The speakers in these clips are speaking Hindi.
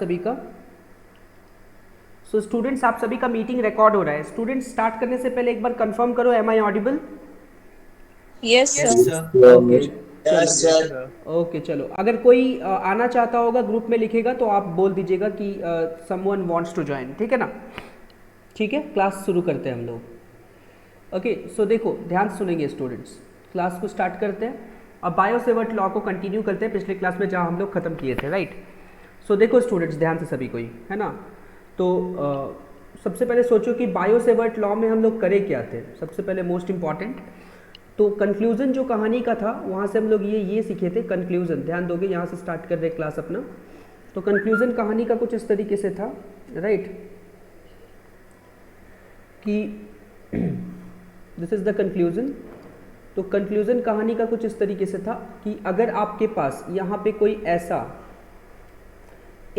सभी का? सो स्टूडेंट्स आप सभी का मीटिंग रिकॉर्ड हो रहा है। स्टूडेंट्स स्टार्ट करने से पहले एक बार कंफर्म करो, am I audible? Yes Yes, sir. sir. Okay Yes, चलो, sir. ओके चलो, अगर कोई आना चाहता होगा ग्रुप में लिखेगा तो आप बोल दीजिएगा कि समवन वांट्स टू ज्वाइन, ठीक है ना? ठीक है, क्लास शुरू करते हैं हम लोग। ओके सो देखो ध्यान से सुनेंगे स्टूडेंट्स, क्लास को स्टार्ट करते हैं। अब बायोसेवर्ट लॉ को कंटिन्यू करते हैं पिछले क्लास में जहाँ हम लोग खत्म किए थे, राइट? सो देखो स्टूडेंट्स ध्यान से सभी कोई, है ना? तो सबसे पहले सोचो कि बायोसेवर्ट लॉ में हम लोग करे क्या थे। सबसे पहले मोस्ट इंपॉर्टेंट तो कंक्लूजन जो कहानी का था वहाँ से हम लोग ये सीखे थे। कंक्लूजन ध्यान दोगे, यहाँ से स्टार्ट कर रहे क्लास अपना। तो कंक्लूजन कहानी का कुछ इस तरीके से था, राइट, कि दिस इज द कंक्लूजन। तो कंक्लूजन कहानी का कुछ इस तरीके से था कि अगर आपके पास यहाँ पे कोई ऐसा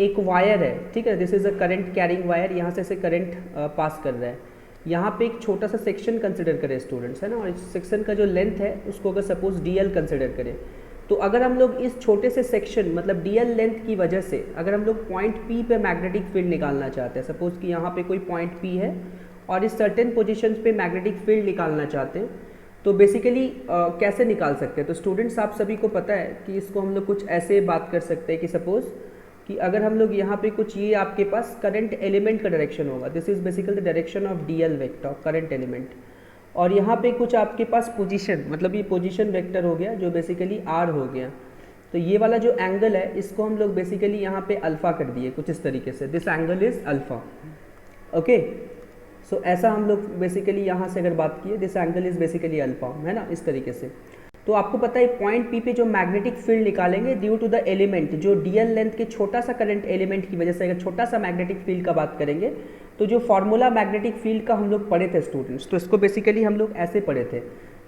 एक वायर है, ठीक है, this is a current carrying wire, यहाँ से ऐसे करंट पास कर रहा है। यहाँ पे एक छोटा सा सेक्शन कंसिडर करें स्टूडेंट्स, है ना, और इस सेक्शन का जो लेंथ है उसको अगर सपोज डीएल कंसिडर करें, तो अगर हम लोग इस छोटे से सेक्शन मतलब डीएल लेंथ की वजह से अगर हम लोग पॉइंट पी पे मैग्नेटिक फील्ड निकालना चाहते हैं, सपोज कि यहाँ पे कोई पॉइंट पी है और इस सर्टेन पोजीशंस पे मैग्नेटिक फील्ड निकालना चाहते हैं, तो बेसिकली कैसे निकाल सकते हैं? तो स्टूडेंट्स आप सभी को पता है कि इसको हम लोग कुछ ऐसे बात कर सकते हैं कि सपोज कि अगर हम लोग यहाँ पे कुछ ये आपके पास करंट एलिमेंट का डायरेक्शन होगा, this is basically the direction of DL vector current element, और यहाँ पे कुछ आपके पास पोजीशन मतलब ये पोजीशन वेक्टर हो गया जो बेसिकली आर हो गया। तो ये वाला जो एंगल है इसको हम लोग बेसिकली यहाँ पे अल्फा कर दिए कुछ इस तरीके से, this angle is alpha. Okay so ऐसा हम लोग बेसिकली यहाँ से अगर बात किए, this angle is basically alpha, है ना, इस तरीके से। तो आपको पता है पॉइंट पी पे जो मैग्नेटिक फील्ड निकालेंगे ड्यू टू द एलिमेंट, जो डीएल लेंथ के छोटा सा करंट एलिमेंट की वजह से अगर छोटा सा मैग्नेटिक फील्ड का बात करेंगे, तो जो फॉर्मूला मैग्नेटिक फील्ड का हम लोग पढ़े थे स्टूडेंट्स, तो इसको बेसिकली हम लोग ऐसे पढ़े थे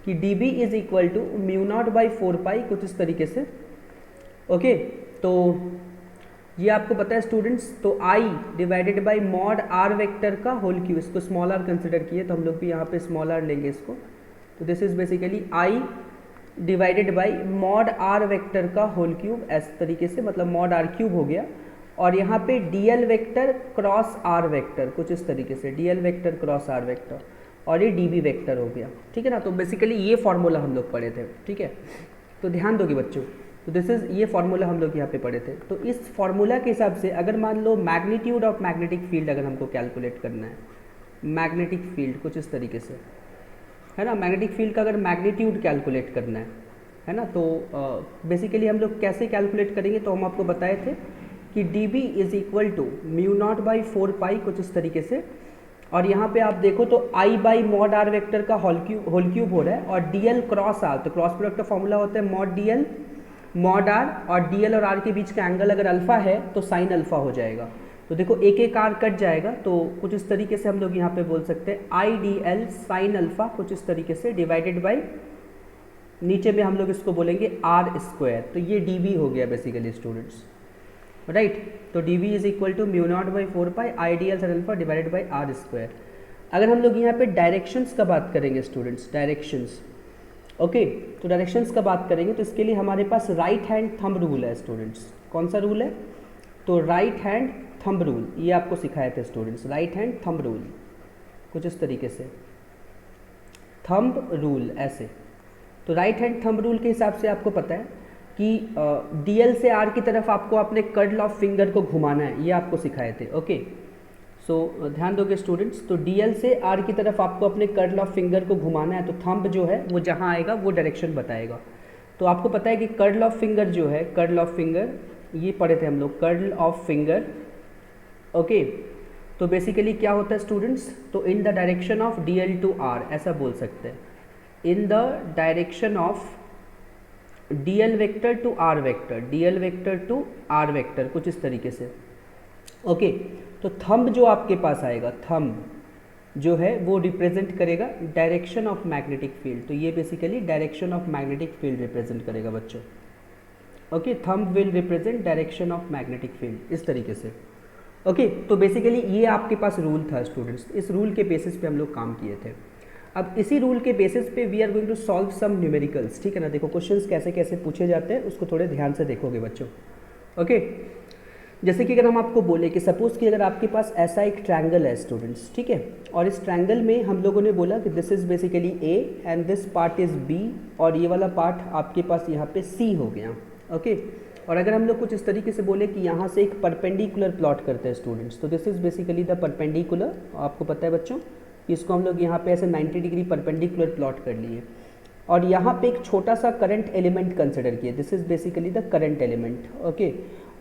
कि D B is equal to mu naught by 4 pi, कुछ इस तरीके से। ओके तो ये आपको पता है स्टूडेंट्स। तो I divided by mod are vector का होल क्यूब, इसको स्मॉल आर कंसिडर किए तो हम लोग भी यहाँ पे स्मॉल आर लेंगे इसको। तो this is basically I divided by mod are vector का होल क्यूब, इस तरीके से, मतलब मॉड आर क्यूब हो गया। और यहाँ पे DL vector cross R vector, कुछ इस तरीके से, DL vector cross R vector, और ये डीबी वेक्टर हो गया, ठीक है ना। तो बेसिकली ये फॉर्मूला हम लोग पढ़े थे, ठीक है। तो ध्यान दोगे बच्चों, तो दिस इज ये फॉर्मूला हम लोग यहाँ पे पढ़े थे। तो इस फॉर्मूला के हिसाब से अगर मान लो मैग्नीट्यूड ऑफ मैग्नेटिक फील्ड अगर हमको कैलकुलेट करना है, मैग्नेटिक फील्ड कुछ इस तरीके से, है ना, मैग्नेटिक फील्ड का अगर मैग्नीट्यूड कैलकुलेट करना है ना, तो बेसिकली हम लोग कैसे कैलकुलेट करेंगे, तो हम आपको बताए थे कि D B is equal to mu naught by 4 pi, कुछ इस तरीके से। और यहाँ पे आप देखो तो I by mod are vector का होल क्यूब हो रहा है, और डी एल क्रॉस आर, तो क्रॉस प्रोडक्ट का फॉर्मूला होता है mod D L mod R, और डी एल और आर के बीच का एंगल अगर अल्फा है तो साइन अल्फा हो जाएगा। तो देखो एक एक आर कट जाएगा, तो कुछ इस तरीके से हम लोग यहाँ पे बोल सकते हैं आई डी एल साइन अल्फा, कुछ इस तरीके से, डिवाइडेड बाई नीचे में हम लोग इसको बोलेंगे आर स्क्वायर। तो ये डी बी हो गया बेसिकली स्टूडेंट्स, राइट। तो D B is equal to mu naught by 4 pi I D L sine alpha divided by R square. अगर हम लोग यहाँ पे डायरेक्शंस का बात करेंगे स्टूडेंट्स, डायरेक्शंस, ओके, तो डायरेक्शंस का बात करेंगे तो इसके लिए हमारे पास राइट हैंड थंब रूल है स्टूडेंट्स। कौन सा रूल है? तो राइट हैंड थंब रूल, ये आपको सिखाए थे students, right hand thumb rule, कुछ इस तरीके से, थंब रूल ऐसे। तो राइट हैंड थंब रूल के हिसाब से आपको पता है कि डीएल से आर की तरफ आपको अपने कर्ल ऑफ फिंगर को घुमाना है, ये आपको सिखाए थे, ओके। सो ध्यान दोगे स्टूडेंट्स, तो डीएल से आर की तरफ आपको अपने कर्ल ऑफ फिंगर को घुमाना है, तो थंब जो है वो जहाँ आएगा वो डायरेक्शन बताएगा। तो आपको पता है कि कर्ल ऑफ फिंगर जो है, कर्ल ऑफ फिंगर, ये पढ़े थे हम लोग, कर्ल ऑफ फिंगर, ओके। तो बेसिकली क्या होता है स्टूडेंट्स, तो in the direction of DL to R, ऐसा बोल सकते हैं, in the direction of DL vector to R vector, DL vector to R vector, कुछ इस तरीके से, ओके। तो थंब जो आपके पास आएगा, थंब जो है वो रिप्रेजेंट करेगा डायरेक्शन ऑफ मैग्नेटिक फील्ड। तो ये basically direction of magnetic field represent करेगा बच्चों, okay. Thumb will represent direction of magnetic field, इस तरीके से, ओके। तो बेसिकली ये आपके पास रूल था स्टूडेंट्स, इस रूल के बेसिस पे हम लोग काम किए थे। अब इसी रूल के बेसिस पे we are going to solve some numericals, ठीक है ना। देखो क्वेश्चंस कैसे कैसे पूछे जाते हैं उसको थोड़े ध्यान से देखोगे बच्चों, ओके। जैसे कि अगर हम आपको बोले कि सपोज़ कि अगर आपके पास ऐसा एक ट्रायंगल है स्टूडेंट्स, ठीक है, और इस ट्रायंगल में हम लोगों ने बोला कि this is basically A and this part is B और ये वाला पार्ट आपके पास यहाँ पे सी हो गया, ओके। और अगर हम लोग कुछ इस तरीके से बोले कि यहाँ से एक परपेंडिकुलर प्लॉट करते हैं स्टूडेंट्स, तो this is basically the perpendicular, आपको पता है बच्चों, इसको हम लोग यहाँ पे ऐसे 90 डिग्री परपेंडिकुलर प्लॉट कर लिए और यहाँ पे एक छोटा सा करंट एलिमेंट कंसिडर किए, this is basically the current element, okay.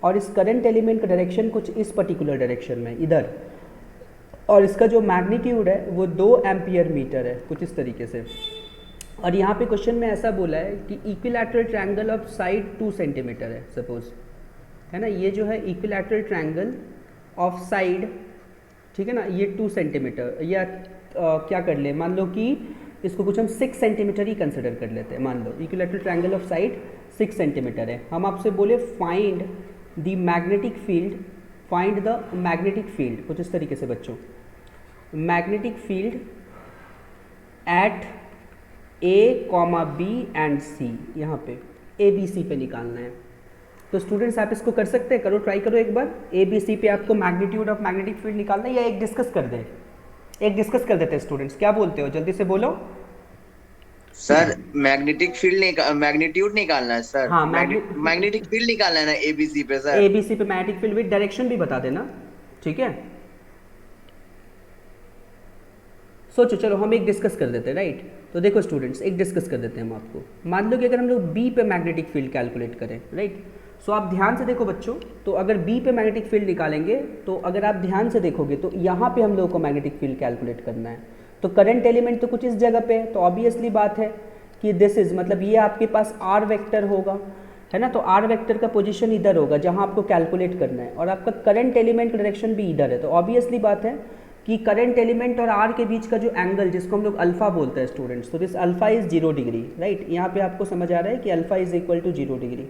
और इस करंट एलिमेंट का डायरेक्शन कुछ इस पर्टिकुलर डायरेक्शन में इधर, और इसका जो मैग्नीट्यूड है वो 2 एम्पियर मीटर है, कुछ इस तरीके से। और यहाँ पे क्वेश्चन में ऐसा बोला है कि equilateral triangle of side 2 centimetre है सपोज, है ना, ये जो है इक्विलैटरल ट्रायंगल ऑफ साइड, ठीक है ना, ये 2 सेंटीमीटर या क्या कर ले, मान लो कि इसको कुछ हम 6 सेंटीमीटर ही कंसिडर कर लेते हैं, मान लो equilateral triangle of side 6 centimetre है। हम आपसे बोले find the magnetic field, find the magnetic field, कुछ इस तरीके से बच्चों, magnetic field at A comma B and C, यहाँ पे ए बी सी पे निकालना है। तो स्टूडेंट्स आप इसको कर सकते हैं, करो, ट्राई करो एक बार, ए बी सी पे आपको मैग्नीट्यूड ऑफ मैग्नेटिक फील्ड निकालना है, या एक डिस्कस कर दें, एक डिस्कस कर देते हैं स्टूडेंट्स, क्या बोलते हो, जल्दी से बोलो। सर मैग्नेटिक फील्ड मैग्नीट्यूड निकालना है सर। हाँ, मैग्नेटिक फील्ड निकालना है ना एबीसी पे सर। एबीसी पे मैग्नेटिक फील्ड विद डायरेक्शन भी बता देना, ठीक है। सोचो, चलो हम एक डिस्कस कर देते हैं, राइट। तो देखो स्टूडेंट्स, एक डिस्कस कर देते हैं हम आपको, मान लो कि अगर हम लोग बी पे मैग्नेटिक फील्ड कैलकुलेट करें, राइट। सो आप ध्यान से देखो बच्चों, तो अगर बी पे मैग्नेटिक फील्ड निकालेंगे तो अगर आप ध्यान से देखोगे तो यहाँ पे हम लोगों को मैग्नेटिक फील्ड कैलकुलेट करना है, तो करंट एलिमेंट तो कुछ इस जगह पे है, तो ऑब्वियसली बात है कि दिस इज, मतलब ये आपके पास आर वेक्टर होगा, है ना, तो आर वेक्टर का पोजीशन इधर होगा जहाँ आपको कैलकुलेट करना है, और आपका करंट एलिमेंट का डायरेक्शन भी इधर है, तो ऑब्वियसली बात है कि करंट एलिमेंट और आर के बीच का जो एंगल, जिसको हम लोग अल्फा बोलते हैं स्टूडेंट्स, तो this alpha is 0 degree, right. यहाँ पे आपको समझ आ रहा है कि alpha is equal to 0 degree.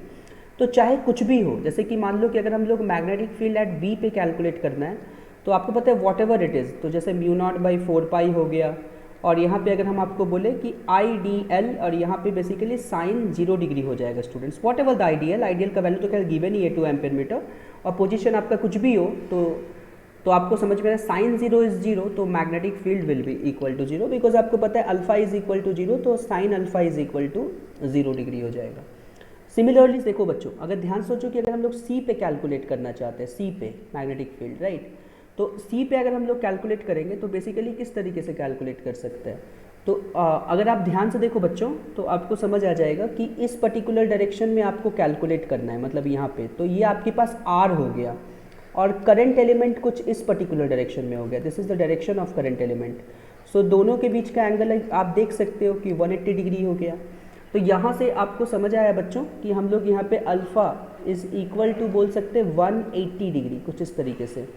तो चाहे कुछ भी हो, जैसे कि मान लो कि अगर हम लोग मैग्नेटिक फील्ड एट बी पे कैलकुलेट करना है, तो आपको पता है वॉट एवर इट इज़, तो जैसे म्यू नॉट बाई 4 पाई हो गया, और यहाँ पे अगर हम आपको बोले कि आई डी एल, और यहाँ पे बेसिकली साइन 0 डिग्री हो जाएगा students, what ever the ideal का वैल्यू तो खैर गिवन ही है 2 एम्पियर मीटर, और पोजीशन आपका कुछ भी हो तो आपको समझ में आया साइन 0 इज 0, तो magnetic field will be equal to 0, because आपको पता है अल्फा इज इक्वल टू 0, तो sine alpha is equal to 0 degree हो जाएगा। सिमिलरली देखो बच्चों, अगर ध्यान सोचो कि अगर हम लोग सी पे कैलकुलेट करना चाहते हैं, सी पे मैग्नेटिक फील्ड, राइट, तो सी पे अगर हम लोग कैलकुलेट करेंगे तो बेसिकली किस तरीके से कैलकुलेट कर सकते हैं, तो अगर आप ध्यान से देखो बच्चों तो आपको समझ आ जाएगा कि इस पर्टिकुलर डायरेक्शन में आपको कैलकुलेट करना है, मतलब यहाँ पे, तो ये आपके पास आर हो गया और करंट एलिमेंट कुछ इस पर्टिकुलर डायरेक्शन में हो गया, this is the direction of current element. So दोनों के बीच का एंगल आप देख सकते हो कि 180 डिग्री हो गया। तो यहाँ से आपको समझ आया बच्चों कि हम लोग यहाँ पे अल्फ़ा इज इक्वल टू बोल सकते हैं 180 डिग्री, कुछ इस तरीके से।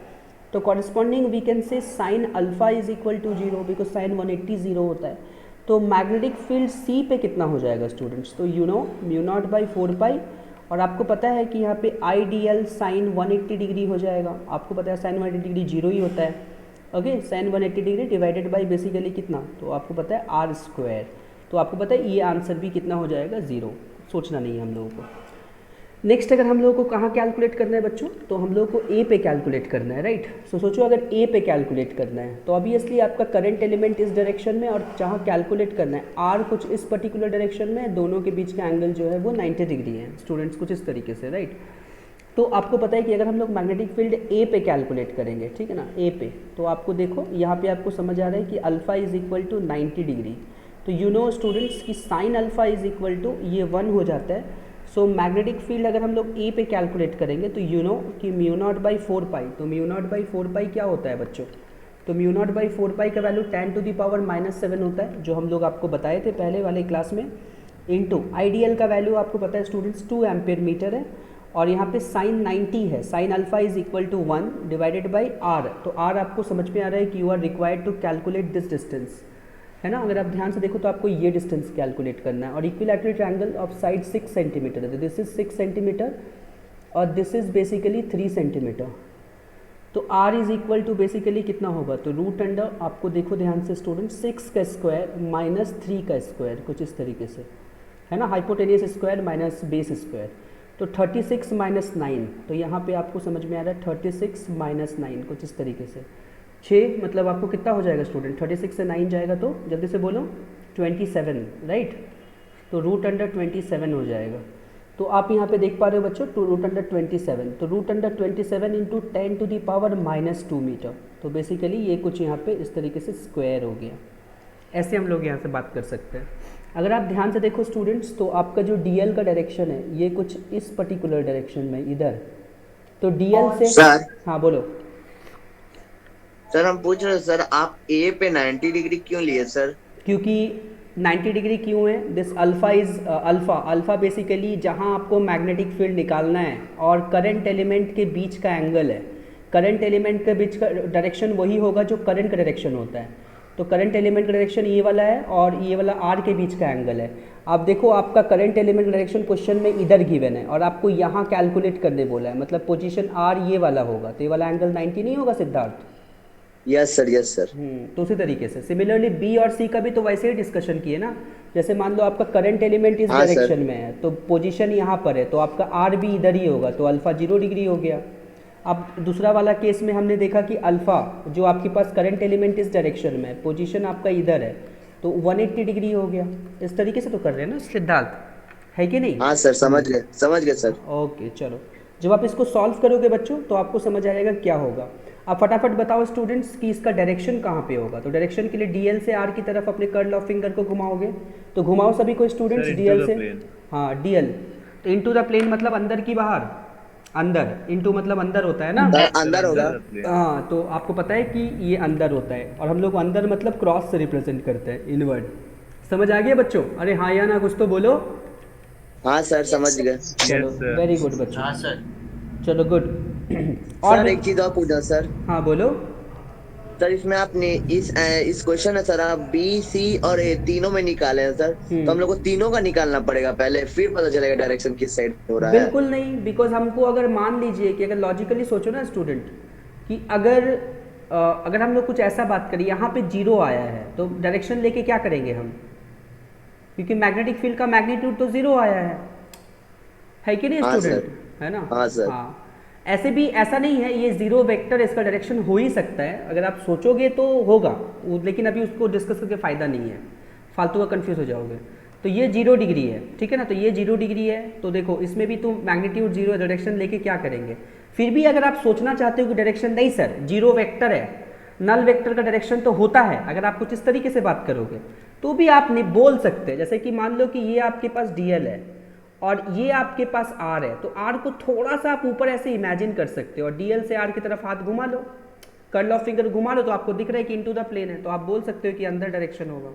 तो corresponding we can say sine alpha is equal to 0, because sine 180 0 होता है। तो मैग्नेटिक फील्ड सी पे कितना हो जाएगा स्टूडेंट्स, तो you no mu naught by 4 pi, और आपको पता है कि यहाँ पे आई डी एल साइन 180 डिग्री हो जाएगा, आपको पता है साइन 180 डिग्री 0 ही होता है, okay. Sine 180 degree divided by basically कितना, तो आपको पता है आर स्क्वायर, तो आपको पता है ये आंसर भी कितना हो जाएगा 0, सोचना नहीं है हम लोगों को। नेक्स्ट अगर हम लोगों को कहाँ कैलकुलेट करना है बच्चों, तो हम लोगों को ए पे कैलकुलेट करना है, राइट। सो सोचो अगर ए पे कैलकुलेट करना है तो ऑब्वियसली आपका करंट एलिमेंट इस डायरेक्शन में, और जहाँ कैलकुलेट करना है आर कुछ इस पर्टिकुलर डायरेक्शन में, दोनों के बीच का एंगल जो है वो 90 डिग्री है स्टूडेंट्स, कुछ इस तरीके से, राइट। तो आपको पता है कि अगर हम लोग मैग्नेटिक फील्ड ए पे कैलकुलेट करेंगे, ठीक है ना, ए पे, तो आपको देखो यहाँ पे आपको समझ आ रहा है कि alpha is equal to 90 degree, तो यू नो स्टूडेंट्स कि sine alpha is equal to ये 1 हो जाता है। सो मैग्नेटिक फील्ड अगर हम लोग ए पे कैलकुलेट करेंगे तो यू नो कि म्यू नॉट बाई 4 पाई, तो म्यू नॉट बाई 4 पाई क्या होता है बच्चों, तो म्यू नॉट बाई 4 पाई का वैल्यू 10 टू द पावर -7 होता है, जो हम लोग आपको बताए थे पहले वाले क्लास में, इनटू आइडियल का वैल्यू आपको पता है स्टूडेंट्स 2 एम्पियर मीटर है, और यहाँ पे साइन 90 है, sine alpha is equal to 1 divided by R, तो आर आपको समझ में आ रहा है कि you are required to calculate this distance, है ना। अगर आप ध्यान से देखो तो आपको ये डिस्टेंस कैलकुलेट करना है, और equilateral triangle of side 6 centimetre है, दिस इज 6 सेंटीमीटर और दिस इज बेसिकली 3 सेंटीमीटर, तो r is equal to basically कितना होगा, तो रूट अंडर, आपको देखो ध्यान से स्टूडेंट, 6 का स्क्वायर माइनस 3 का स्क्वायर, कुछ इस तरीके से, है ना, hypotenuse square minus base square, तो 36 माइनस 9, तो यहाँ पे आपको समझ में आ रहा है 36 माइनस 9 कुछ इस तरीके से 6, मतलब आपको कितना हो जाएगा स्टूडेंट, 36 से 9 जाएगा तो जल्दी से बोलो 27, राइट। तो रूट अंडर 27 हो जाएगा। तो आप यहाँ पे देख पा रहे हो बच्चों, टू रूट अंडर 27, तो root under 27 into 10 to the power -2 metre. तो बेसिकली ये कुछ यहाँ पे इस तरीके से स्क्वायर हो गया। ऐसे हम लोग यहाँ से बात कर सकते हैं। अगर आप ध्यान से देखो स्टूडेंट्स, तो आपका जो डीएल का डायरेक्शन है ये कुछ इस पर्टिकुलर डायरेक्शन में इधर, तो डीएल से सर हाँ बोलो। सर हम पूछ रहे हैं सर, आप ए पे 90 डिग्री क्यों लिए सर? क्योंकि 90 डिग्री क्यों है, this alpha is alpha basically जहां आपको मैग्नेटिक फील्ड निकालना है और करंट एलिमेंट के बीच का एंगल है। करंट एलिमेंट के बीच का डायरेक्शन वही होगा जो करंट का डायरेक्शन होता है। तो करंट एलिमेंट का डायरेक्शन ये वाला है और ये वाला आर के बीच का एंगल है। आप देखो आपका करंट एलिमेंट डायरेक्शन क्वेश्चन में इधर गिवन है और आपको यहाँ कैलकुलेट करने बोला है, मतलब पोजीशन आर ये वाला होगा, तो ये वाला एंगल 90 नहीं होगा Siddharth? Yes sir, yes sir. तो उसी तरीके से सिमिलरली बी और सी का भी तो वैसे ही डिस्कशन किए ना। जैसे मान लो आपका करंट एलिमेंट इस हाँ, डायरेक्शन में है तो पोजीशन यहाँ पर है, तो आपका आर भी इधर ही होगा, तो अल्फा 0 डिग्री हो गया। अब दूसरा वाला केस में हमने देखा कि अल्फा जो आपके पास करंट एलिमेंट इस डायरेक्शन में है, पोजीशन आपका इधर है, तो 180 डिग्री हो गया। इस तरीके से तो कर रहे हैं ना सिद्धार्थ, है कि नहीं? हाँ सर, समझ गए सर। ओके चलो, जब आप इसको सॉल्व करोगे बच्चों तो आपको समझ आएगा क्या होगा। आप फटाफट बताओ स्टूडेंट्स कि इसका डायरेक्शन कहाँ पे होगा। तो डायरेक्शन के लिए डीएल से आर की तरफ अपने कर्ल ऑफ फिंगर को घुमाओगे, तो घुमाओ सभी को स्टूडेंट्स डीएल से। हाँ डीएल, तो इनटू द प्लेन मतलब अंदर की बाहर, अंदर इनटू मतलब अंदर होता है ना, अंदर होगा। हाँ तो आपको पता है कि ये अंदर होता है और हम लोग अंदर मतलब क्रॉस से रिप्रेजेंट करते हैं, इनवर्ड। समझ आ गया बच्चों? अरे हाँ या ना कुछ तो बोलो। हाँ सर, समझ गए। चलो वेरी गुड बच्चों। हाँ सर। चलो गुड। सर एक चीज और पूछना सर। हाँ बोलो। सर इसमें आपने इस क्वेश्चन है सर, आप बी सी और ए तीनों में निकाले हैं सर, तो हम लोग को तीनों का निकालना पड़ेगा पहले, फिर पता चलेगा डायरेक्शन किस साइड हो रहा है। बिल्कुल नहीं, बिकॉज हमको अगर मान लीजिए कि अगर लॉजिकली सोचो ना स्टूडेंट कि अगर हम लोग कुछ ऐसा बात करें, यहाँ पे 0 आया है तो डायरेक्शन लेके क्या करेंगे हम, क्योंकि मैग्नेटिक फील्ड का मैग्नीट्यूड तो 0 आया है कि नहीं हाँ स्टूडेंट? सर। है ना? हाँ सर। हाँ ऐसे भी ऐसा नहीं है, ये 0 वेक्टर इसका डायरेक्शन हो ही सकता है, अगर आप सोचोगे तो होगा, लेकिन अभी उसको डिस्कस करके फ़ायदा नहीं है, फालतू का कंफ्यूज हो जाओगे। तो ये 0 डिग्री है, ठीक है ना, तो ये 0 डिग्री है, तो देखो इसमें भी तुम मैग्नीट्यूड 0 डायरेक्शन लेके क्या करेंगे। फिर भी अगर आप सोचना चाहते हो कि डायरेक्शन नहीं सर 0 वेक्टर है, नल वेक्टर का डायरेक्शन तो होता है, अगर आप कुछ इस तरीके से बात करोगे तो भी आप नहीं बोल सकते। जैसे कि मान लो कि ये आपके पास डीएल है और ये आपके पास आर है, तो आर को थोड़ा सा आप ऊपर ऐसे इमेजिन कर सकते हो और डीएल से आर की तरफ हाथ घुमा लो, कर्ल ऑफ फिंगर घुमा लो, तो आपको दिख रहा है कि इनटू द प्लेन है, तो आप बोल सकते हो कि अंदर डायरेक्शन होगा।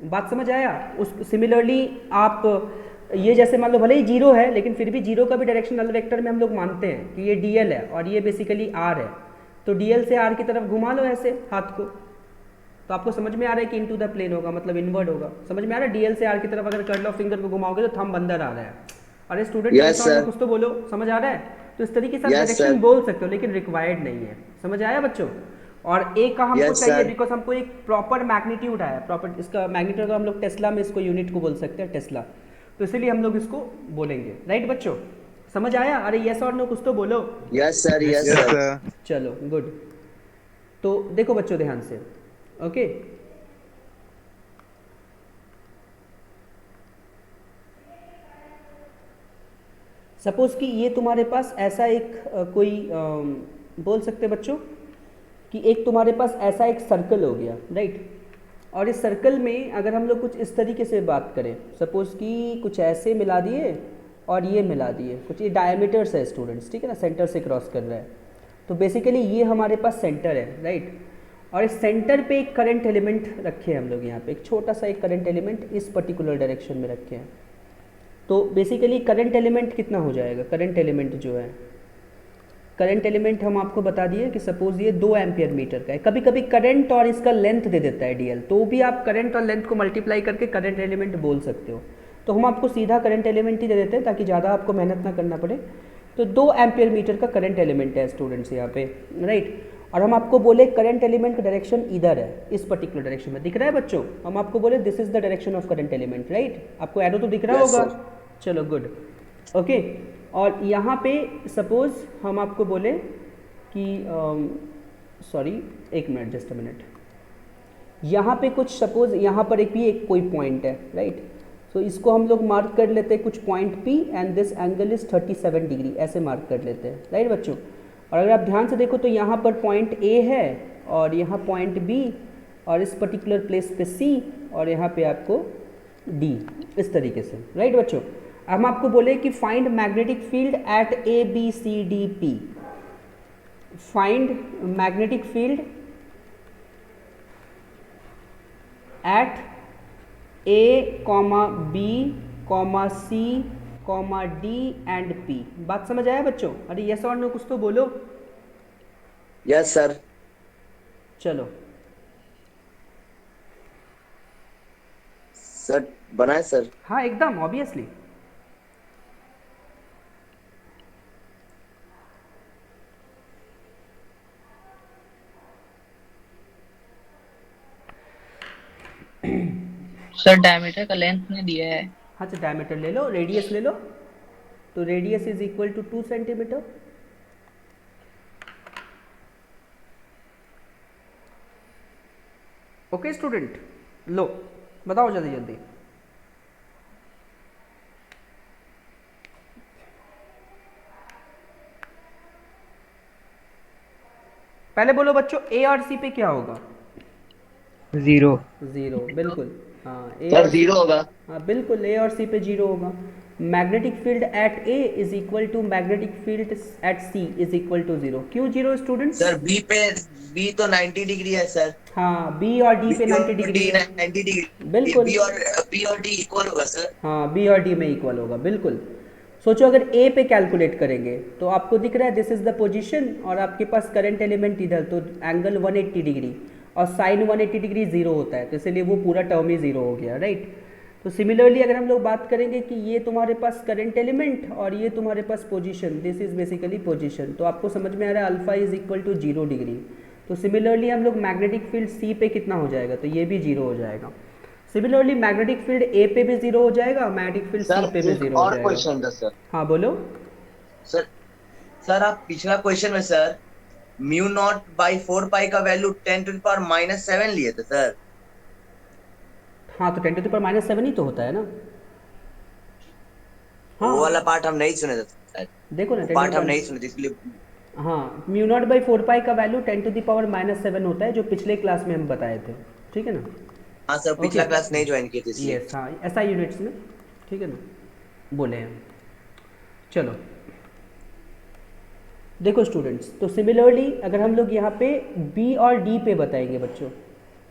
बात समझ आया? उस सिमिलरली आप ये जैसे मान लो भले ही 0 है, लेकिन फिर भी 0 का भी डायरेक्शन नल वेक्टर में हम लोग मानते हैं कि ये डीएल है और ये बेसिकली आर है, तो डीएल से आर की तरफ घुमा लो ऐसे हाथ को, तो आपको समझ में आ रहा है कि इनटू द प्लेन होगा, मतलब इनवर्ड होगा। समझ में आ रहा है? डीएल से आर की तरफ अगर कर्ल ऑफ फिंगर को घुमाओगे तो थंब अंदर आ रहा है। अरे स्टूडेंट कुछ तो बोलो, समझ आ रहा है? तो इस तरीके से आप डायरेक्शन बोल सकते हो, लेकिन रिक्वायर्ड नहीं है। समझ आया बच्चों? और एक का हमको चाहिए बिकॉज हमको एक प्रॉपर मैग्नीट्यूड आया, प्रॉपर इसका मैग्नीट्यूड हम लोग टेस्ला में इसको यूनिट को बोल सकते हैं, टेस्ला, तो इसीलिए हम लोग इसको बोलेंगे। राइट बच्चों, समझ आया? अरे यस और नो कुछ तो बोलो। Yes sir, yes sir. चलो गुड। तो देखो बच्चों ध्यान से, ओके सपोज कि ये तुम्हारे पास ऐसा एक कोई बोल सकते बच्चों कि एक तुम्हारे पास ऐसा एक सर्कल हो गया, राइट। और इस सर्कल में अगर हम लोग कुछ इस तरीके से बात करें, सपोज कि कुछ ऐसे मिला दिए और ये मिला दिए, कुछ ये डायमीटर्स है स्टूडेंट्स, ठीक है ना, सेंटर से क्रॉस कर रहा है, तो बेसिकली ये हमारे पास सेंटर है, राइट। और इस सेंटर पे एक करंट एलिमेंट रखे हैं हम लोग यहाँ पे, एक छोटा सा एक करंट एलिमेंट इस पर्टिकुलर डायरेक्शन में रखे हैं। तो बेसिकली करंट एलिमेंट कितना हो जाएगा, करंट एलिमेंट जो है, करंट एलिमेंट हम आपको बता दिए कि सपोज ये 2 एम्पियर मीटर का है। कभी कभी करंट और इसका लेंथ दे देता है डीएल, तो भी आप करंट और लेंथ को मल्टीप्लाई करके करंट एलिमेंट बोल सकते हो। तो हम आपको सीधा करंट एलिमेंट ही दे देते हैं ताकि ज़्यादा आपको मेहनत ना करना पड़े। तो 2 एम्पियर मीटर का करंट एलिमेंट है स्टूडेंट्स यहाँ पे, राइट। और हम आपको बोले करंट एलिमेंट का डायरेक्शन इधर है, इस पर्टिकुलर डायरेक्शन में, दिख रहा है बच्चों? हम आपको बोले this is the direction of current element, right. आपको एरो तो दिख रहा होगा। चलो गुड। ओके। और यहाँ पे सपोज हम आपको बोले कि सॉरी, एक मिनट, जस्ट अ मिनट, यहाँ पे कुछ सपोज यहाँ पर एक कोई पॉइंट है, राइट। सो इसको हम लोग मार्क कर लेते हैं कुछ point P and this angle is 37 degree, ऐसे मार्क कर लेते हैं, राइट बच्चों। और अगर आप ध्यान से देखो तो यहाँ पर पॉइंट A है और यहाँ पॉइंट B और इस पर्टिकुलर प्लेस पे C और यहाँ पे आपको D, इस तरीके से, राइट बच्चों। हम आपको बोले कि find magnetic field eight ABCDP, find magnetic field at A, B, C, D and P। बात समझ आया बच्चों? अरे यस और नो कुछ तो बोलो। Yes sir. चलो सर बनाए सर। हाँ एकदम ऑब्वियसली। सर डायमीटर का लेंथ ने दिया है। हाँ तो डायमीटर ले लो, रेडियस ले लो, तो radius is equal to 2 centimetre. Okay student, लो बताओ जल्दी जल्दी। पहले बोलो बच्चों A और C पे क्या होगा? 0। ज़ीरो, बिल्कुल। हाँ ए सर और सी, जीरो होगा। हाँ बिल्कुल A और C पे जीरो होगा। Magnetic field at A is equal to magnetic field at C is equal to zero. क्यों जीरो स्टूडेंट्स? सर बी तो 90 डिग्री है सर। हाँ B और D पे बी 90 और डिग्री डी है, 90 डिग्री, बिल्कुल। बी और डी इक्वल होगा सर। हाँ B और D में इक्वल होगा, बिल्कुल। सोचो अगर A पे कैलकुलेट करेंगे तो आपको दिख रहा है दिस इज द पोजीशन और आपके पास करंट एलिमेंट इधर, तो एंगल 180 डिग्री और साइन 180 डिग्री जीरो होता है, तो इसलिए वो पूरा टर्म ही जीरो हो गया, राइट। तो सिमिलरली अगर हम लोग बात करेंगे कि ये तुम्हारे पास करंट एलिमेंट और ये तुम्हारे पास position, this is basically position, तो आपको समझ में आ रहा है alpha is equal to 0 degree. तो सिमिलरली हम लोग मैग्नेटिक फील्ड C पे कितना हो जाएगा, तो ये भी जीरो हो जाएगा। सिमिलरली मैग्नेटिक फील्ड A पे भी जीरो हो जाएगा, मैग्नेटिक फील्ड सर C पे भी एक जीरो हो और जाएगा। क्वेश्चन था सर। हाँ बोलो। सर सर आप पिछला क्वेश्चन में सर म्यू नॉट बाई 4 पाई का वैल्यू 10⁻⁻7 लिए थे सर। हाँ तो 10⁻⁻7 ही तो होता है ना। वो वाला हाँ पार्ट हम नहीं सुने थे सर। देखो ना वो 10 टू पार्ट हम पावर, नहीं सुने थे इसलिए। हाँ म्यू नॉट बाई 4 पाई का वैल्यू 10⁻⁻7 होता है, जो पिछले क्लास में हम बताए थे, ठीक है ना। हाँ सर ओके, पिछला क्लास नहीं ज्वाइन किए थे इसलिए। यस हाँ ऐसा यूनिट्स में, ठीक है ना, बोले हैं। चलो देखो स्टूडेंट्स, तो सिमिलरली अगर हम लोग यहाँ पे B और D पे बताएंगे बच्चों,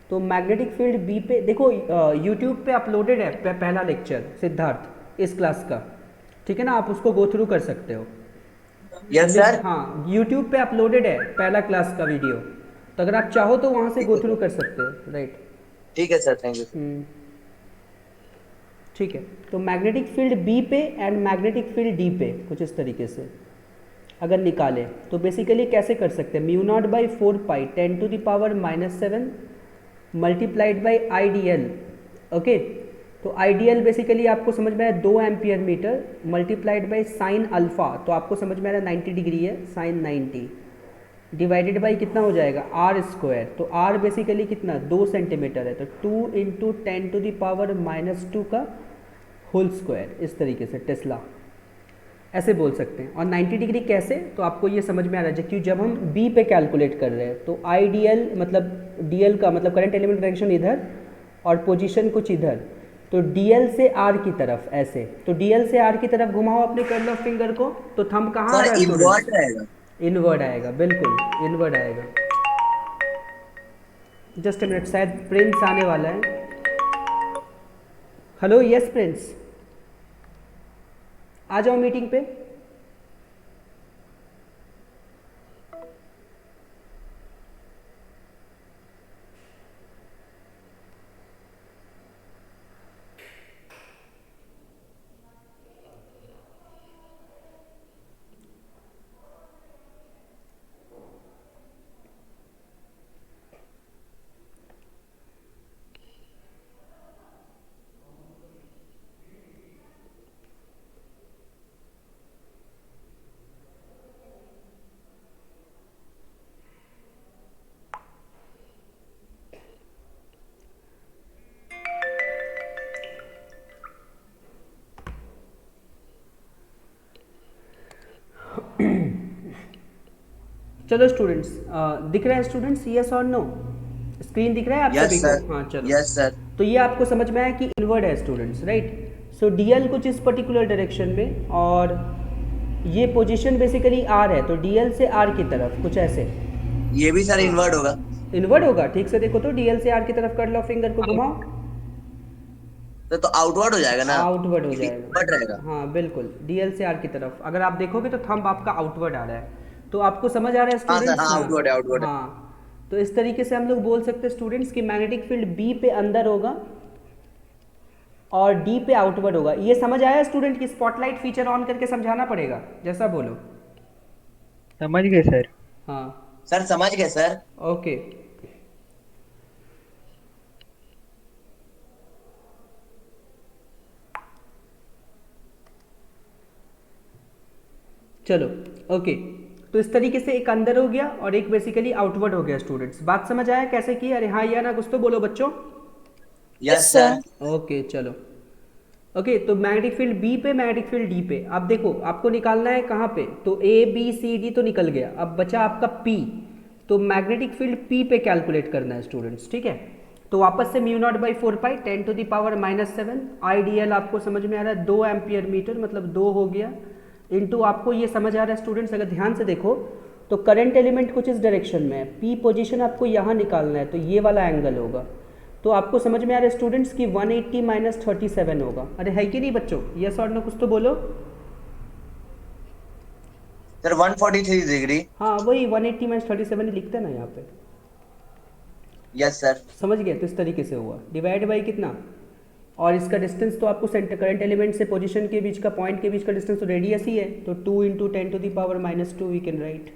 तो मैग्नेटिक फील्ड B पे देखो, यूट्यूब पे अपलोडेड है पहला लेक्चर सिद्धार्थ इस क्लास का, ठीक है ना, आप उसको गो थ्रू कर सकते हो। Yes sir. हाँ यूट्यूब पे अपलोडेड है पहला क्लास का वीडियो, तो अगर आप चाहो तो वहाँ से ठीक गो है थ्रू सर। कर सकते हो, राइट। ठीक है सर, थैंक यू सर। ठीक है, तो मैग्नेटिक फील्ड B पे एंड मैग्नेटिक फील्ड D पे कुछ इस तरीके से अगर निकालें तो बेसिकली कैसे कर सकते हैं, mu naught by 4 pi 10⁻⁻7 multiplied by IDL। Okay, तो IDL बेसिकली आपको समझ में आया 2 ampere metre multiplied by sine alpha, तो आपको समझ में आ रहा है 90 डिग्री है, साइन 90 डिवाइडेड बाई कितना हो जाएगा R स्क्वायर, तो R बेसिकली कितना 2 सेंटीमीटर है, तो 2 इंटू 10⁻⁻2 का होल स्क्वायर, इस तरीके से टेस्ला ऐसे बोल सकते हैं। और 90 डिग्री कैसे, तो आपको ये समझ में आ रहा है क्योंकि जब हम B पे कैलकुलेट कर रहे हैं तो IDL मतलब DL का मतलब करंट एलिमेंट डायरेक्शन इधर और पोजीशन कुछ इधर, तो DL से R की तरफ ऐसे, तो DL से R की तरफ घुमाओ अपने कर्ल ऑफ फिंगर को, तो थंब कहाँ आ सर रहा है इन्वर्ट स्टूडेंट्स? रहेगा। इनवर्ड आएगा, बिल्कुल इनवर्ड आएगा। जस्ट अ मिनट, शायद प्रिंस आने वाला है। हेलो यस प्रिंस, आ जाओ मीटिंग पे। चलो स्टूडेंट्स, दिख रहा है स्टूडेंट्स, यस और नो? स्क्रीन दिख रहा है आप यस सभी सर, को? हाँ चलो। Yes sir. तो ये आपको समझ में आया कि इनवर्ड है स्टूडेंट्स, राइट? सो डीएल कुछ इस पर्टिकुलर डायरेक्शन में, और ये पोजीशन बेसिकली आर है, तो डीएल से आर की तरफ कुछ ऐसे ये भी सर इन्वर्ट होगा। इनवर्ड होगा। ठीक से देखो तो डीएल से आर की तरफ कर लो, फिंगर को घुमाओ, तो आउटवर्ड हो जाएगा ना, आउटवर्ड हो ये भी इन्वर्ट रहेगा। जाएगा। हाँ बिल्कुल, डीएल से आर की तरफ अगर आप देखोगे तो थंब आपका आउटवर्ड आ रहा है। तो आपको समझ आ रहा है हाँ सर, स्टूडेंट्स? हाँ आउटवर्ड है, आउटवर्ड है। हाँ, तो इस तरीके से हम लोग बोल सकते हैं स्टूडेंट्स कि मैग्नेटिक फील्ड बी पे अंदर होगा और डी पे आउटवर्ड होगा। ये समझ आया स्टूडेंट कि स्पॉटलाइट फीचर ऑन करके समझाना पड़ेगा, जैसा बोलो। समझ गए सर। हाँ सर समझ गए सर। ओके। चलो ओके, तो इस तरीके से एक अंदर हो गया और एक बेसिकली आउटवर्ड हो गया स्टूडेंट्स। बात समझ आया कैसे की? अरे हाँ या ना कुछ तो बोलो बच्चों। Yes sir. ओके चलो। ओके, तो मैग्नेटिक फील्ड बी पे, मैग्नेटिक फील्ड डी पे। अब देखो आपको निकालना है कहाँ पे, तो ए बी सी डी तो निकल गया, अब बचा आपका पी। तो मैग्नेटिक फील्ड पी पे कैलकुलेट करना है स्टूडेंट्स, ठीक है? तो वापस से mu naught by 4 pi 10⁻⁻⁷ I D L आपको समझ में आ रहा है, 2 एम्पियर मीटर मतलब 2 हो गया, इनटू आपको ये समझ आ रहा है स्टूडेंट्स, अगर ध्यान से देखो तो करंट एलिमेंट कुछ इस डायरेक्शन में है, पी पोजीशन आपको यहाँ निकालना है, तो ये वाला एंगल होगा। तो आपको समझ में आ रहा है स्टूडेंट्स कि 180 माइनस 37 होगा। अरे है कि नहीं बच्चों? यस और नो कुछ तो बोलो। Sir 143 degree. हाँ वही 180 माइनस 37 ही लिखते हैं ना यहाँ पे। Yes sir. समझ गए? तो इस तरीके से हुआ, डिवाइड बाई कितना, और इसका डिस्टेंस तो आपको सेंटर करंट एलिमेंट से पोजीशन के बीच का, पॉइंट के बीच का डिस्टेंस तो रेडियस ही है, तो 2 इंटू 10⁻⁻² वी कैन राइट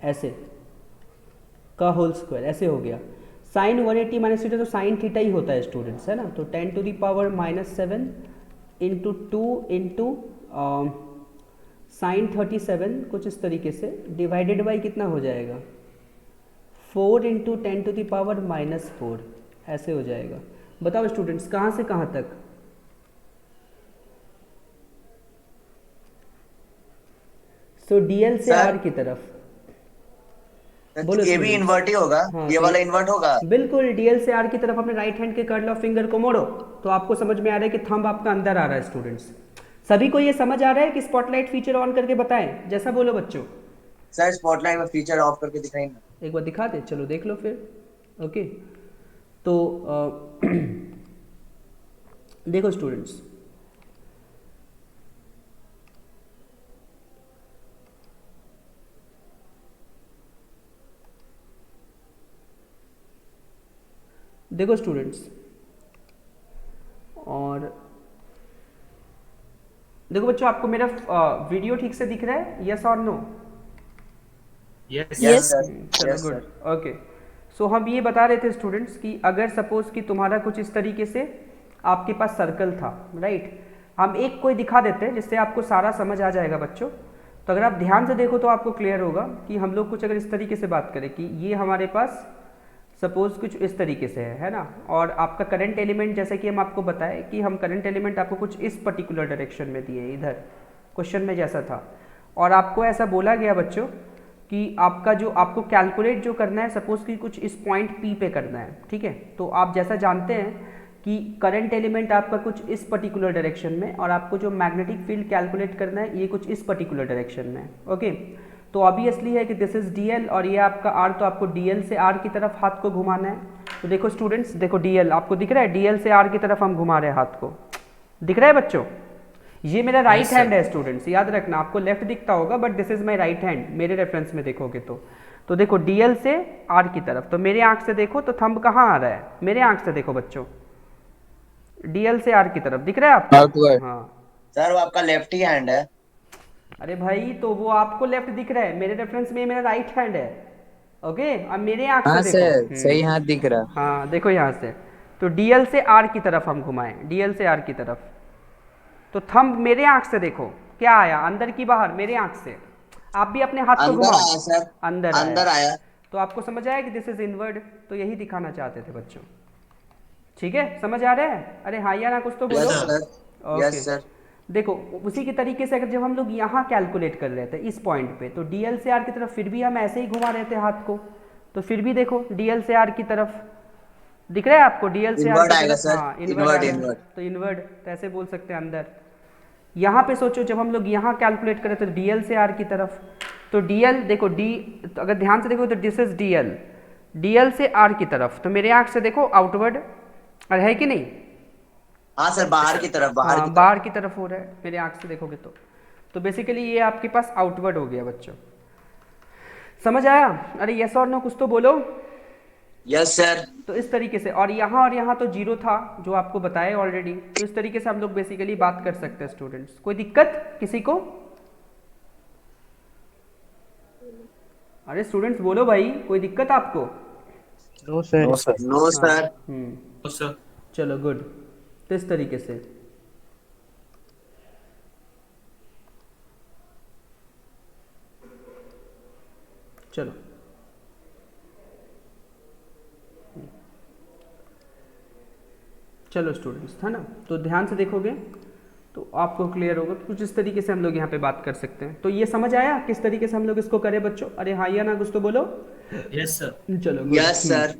ऐसे का होल स्क्वायर, ऐसे हो गया। साइन 180 माइनस थीटा तो साइन थीटा ही होता है स्टूडेंट्स, है ना? तो 10⁻⁻7 इंटू 2 इंटू साइन 37 कुछ इस तरीके से, डिवाइडेड बाई कितना हो जाएगा, 4 इंटू 10⁻⁻4 ऐसे हो जाएगा। बताओ स्टूडेंट्स कहाँ से कहाँ तक? सो डीएल से आर की तरफ बोलो। ये भी इन्वर्ट ही होगा। हाँ, ये तो वाला इन्वर्ट होगा। बिल्कुल डीएल से आर की तरफ अपने राइट हैंड के कर्ल ऑफ फिंगर को मोड़ो, तो आपको समझ में आ रहा है कि थंब आपका अंदर आ रहा है स्टूडेंट्स। सभी को ये समझ आ रहा है कि स्पॉटलाइट फीचर ऑन करके बताएं, जैसा बोलो बच्चों। सर स्पॉटलाइट में फीचर ऑफ करके दिखाई ना। एक बार दिखा दे, चलो देख लो फिर। ओके, तो देखो स्टूडेंट्स, देखो स्टूडेंट्स, और देखो बच्चों, आपको मेरा वीडियो ठीक से दिख रहा है, यस और नो? Yes sir. चलो यस गुड। सर। ओके, सो हम ये बता रहे थे स्टूडेंट्स कि अगर सपोज कि तुम्हारा कुछ इस तरीके से आपके पास सर्कल था, राइट? हम एक कोई दिखा देते हैं जिससे आपको सारा समझ आ जाएगा बच्चों। तो अगर आप ध्यान से देखो तो आपको क्लियर होगा कि हम लोग कुछ अगर इस तरीके से बात करें कि ये हमारे पास सपोज कुछ इस तरीके से है ना? और आपका करंट एलिमेंट, जैसे कि हम आपको बताएं कि हम करंट एलिमेंट आपको कुछ इस पर्टिकुलर डायरेक्शन में दिए, इधर क्वेश्चन में जैसा था, और आपको ऐसा बोला गया बच्चों कि आपका जो आपको कैलकुलेट जो करना है, सपोज कि कुछ इस पॉइंट पी पे करना है, ठीक है? तो आप जैसा जानते हैं कि करंट एलिमेंट आपका कुछ इस पर्टिकुलर डायरेक्शन में, और आपको जो मैग्नेटिक फील्ड कैलकुलेट करना है ये कुछ इस पर्टिकुलर डायरेक्शन में, ओके? तो ऑब्वियसली है कि दिस इज डीएल और ये आपका आर, तो आपको डीएल से आर की तरफ हाथ को घुमाना है। तो देखो स्टूडेंट्स, देखो डीएल आपको दिख रहा है, डीएल से आर की तरफ हम घुमा रहे हैं हाथ को, दिख रहा है बच्चों? ये मेरा राइट हैंड है स्टूडेंट्स, याद रखना, आपको लेफ्ट दिखता होगा but this is my right hand, मेरे रेफरेंस में देखोगे तो देखो डीएल से आर की तरफ, तो मेरे आंख से देखो तो थंब कहाँ आ रहा है, मेरे आंख से देखो बच्चों, डीएल से आर की तरफ दिख रहा है आपको? हाँ सर वो आपका लेफ्ट ही हैंड है। अरे भाई, तो वो आपको लेफ्ट दिख रहा है, मेरे रेफरेंस में मेरा राइट हैंड है, ओके? अब मेरे आंख से देखो। सर सही हाथ दिख रहा। हाँ देखो यहाँ से, तो डीएल से आर की तरफ हम घुमाएं, डीएल से आर की तरफ, तो थंब मेरे आंख से देखो क्या आया, अंदर की बाहर, मेरे आंख से। आप भी अपने हाथ को अंदर घुमाओ, आया सर। अंदर आया। तो आपको समझ आया कि दिस इज इनवर्ड, तो यही दिखाना चाहते थे बच्चों, ठीक है? समझ आ रहा है? अरे हाँ या ना कुछ तो बोलो। Yes sir. Okay, yes sir. देखो उसी के तरीके से अगर जब हम लोग यहाँ कैलकुलेट कर रहे थे इस पॉइंट पे, तो DL से R की तरफ फिर भी हम ऐसे ही घुमा रहे थे हाथ को, तो फिर भी देखो DL से R की तरफ दिख रहा है आपको, DL से R इन्वर्ट की आएगा तरफ, सर, हाँ इन्वर्ट आ इन्वर्ट रहा है, इन्वर्ट। तो इन्वर्ट तो ऐसे बोल सकते हैं अंदर। यहाँ पे सोचो जब हम लोग यहाँ कैलकुलेट करें तो DL से R की तरफ, तो DL देखो तो अगर ध्यान से देखो तो दिस इज DL से R की तरफ, तो मेरे आँख से देखो आउटवर्ड और है कि नहीं, हाँ सर, बाहर की तरफ, बाहर हाँ की तरफ। बाहर की तरफ हो रहा है मेरे आँख से देखोगे तो बेसिकली ये आपके पास आउटवर्ड हो गया बच्चों। समझ आया? अरे यस और नो कुछ तो बोलो। Yes sir. तो इस तरीके से, और यहाँ तो जीरो था जो आपको बताया ऑलरेडी, तो इस तरीके से हम लोग बेसिकली बात कर सकते हैं स्टूडेंट्स। कोई दिक्कत किसी को? अरे स्टूडेंट्स बोलो भाई, कोई दिक्कत आपको? No sir. No sir. No sir. चलो गुड। तो इस तरीके से चलो चलो स्टूडेंट्स, था ना? तो ध्यान से देखोगे तो आपको क्लियर होगा कि कुछ इस तरीके से हम लोग यहाँ पे बात कर सकते हैं। तो ये समझ आया किस तरीके से हम लोग इसको करें बच्चों? अरे हाँ या ना कुछ तो बोलो। Yes sir. चलो good। Yes sir.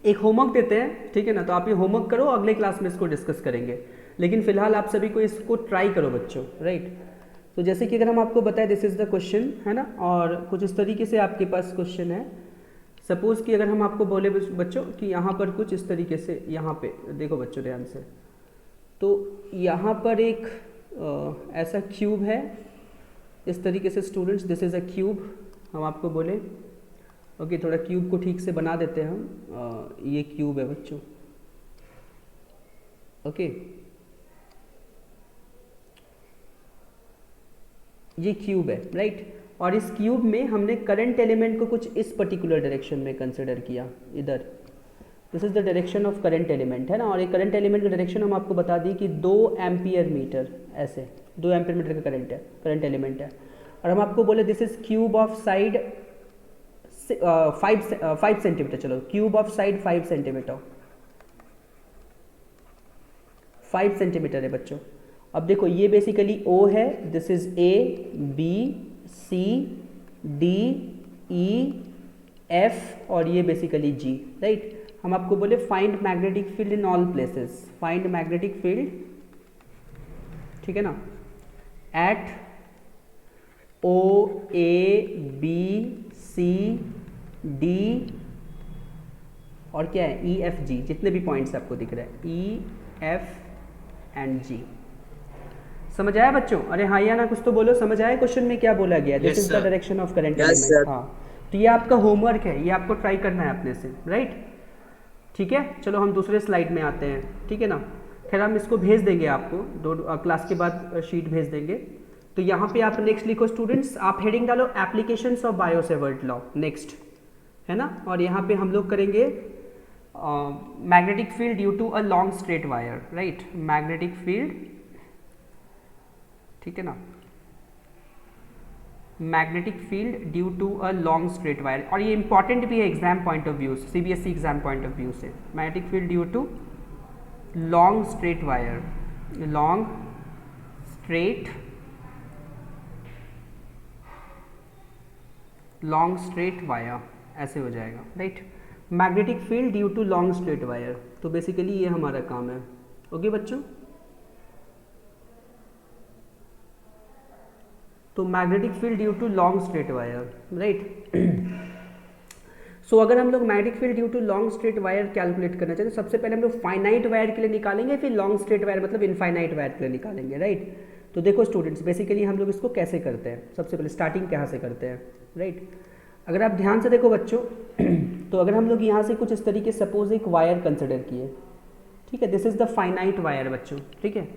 एक होमवर्क देते हैं, ठीक है ना? तो आप ये होमवर्क करो, अगले क्लास में इसको डिस्कस करेंगे, लेकिन फिलहाल आप सभी को इसको ट्राई करो बच्चों, राइट? तो जैसे कि अगर हम आपको बताएं दिस इज द क्वेश्चन, है ना, और कुछ इस तरीके से आपके पास क्वेश्चन है। सपोज कि अगर हम आपको बोले बच्चों कि यहाँ पर कुछ इस तरीके से, यहाँ पे देखो बच्चों ध्यान से, तो यहाँ पर एक ऐसा क्यूब है इस तरीके से students, this is a cube. हम आपको बोले ओके थोड़ा क्यूब को ठीक से बना देते हैं हम, ये क्यूब है बच्चों, ओके ये क्यूब है, राइट? और इस क्यूब में हमने करंट एलिमेंट को कुछ इस पर्टिकुलर डायरेक्शन में कंसिडर किया, इधर this is the direction of current element, है ना? और ये करंट एलिमेंट का डायरेक्शन हम आपको बता दी कि 2 एम्पियर मीटर, ऐसे 2 एम्पियर मीटर का करंट है, करंट एलिमेंट है। और हम आपको बोले this is cube of side 5 centimetre, चलो cube of side 5 centimetre, 5 centimetre है बच्चों। अब देखो ये बेसिकली O है, this is A B C D E F और ये बेसिकली G, राइट? हम आपको बोले find magnetic field in all places, find magnetic field, ठीक है ना, eight O A B C D और क्या है E F G, जितने भी पॉइंट्स आपको दिख रहे हैं E F एंड G। समझ आया बच्चों? अरे हाँ या ना कुछ तो बोलो, समझ आया क्वेश्चन में क्या बोला गया? This is the direction of current element. हाँ तो ये आपका होमवर्क है, ये आपको ट्राई करना है अपने से, राइट? ठीक है, चलो हम दूसरे स्लाइड में आते हैं, ठीक है ना? खैर हम इसको भेज देंगे आपको, 2 क्लास के बाद शीट भेज देंगे। तो यहाँ पे आप नेक्स्ट लिखो स्टूडेंट्स, आप हेडिंग डालो applications of Biot Savart law, next, है ना? और यहाँ पे हम लोग करेंगे magnetic field due to a long straight wire, right? Magnetic field, ठीक है ना, magnetic field due to a long straight wire. और ये इंपॉर्टेंट भी है एग्जाम पॉइंट ऑफ व्यू से, CBSE exam point of view से, magnetic field due to long straight wire, long straight wire ऐसे हो जाएगा, right? Magnetic field due to long straight wire, तो बेसिकली ये हमारा काम है, ओके बच्चों? तो magnetic field due to long straight wire, right? So अगर हम लोग magnetic field due to long straight wire calculate करना चाहते हैं, तो सबसे पहले हम लोग फाइनाइट वायर के लिए निकालेंगे, फिर लॉन्ग स्ट्रेट वायर मतलब इनफाइनाइट वायर के लिए निकालेंगे, राइट? तो देखो स्टूडेंट्स, बेसिकली हम लोग इसको कैसे करते हैं, सबसे पहले स्टार्टिंग कहाँ से करते हैं, राइट? अगर आप ध्यान से देखो बच्चों तो अगर हम लोग यहाँ से कुछ इस तरीके सपोज एक वायर कंसिडर किए, ठीक है, this is the finite wire बच्चों, ठीक है?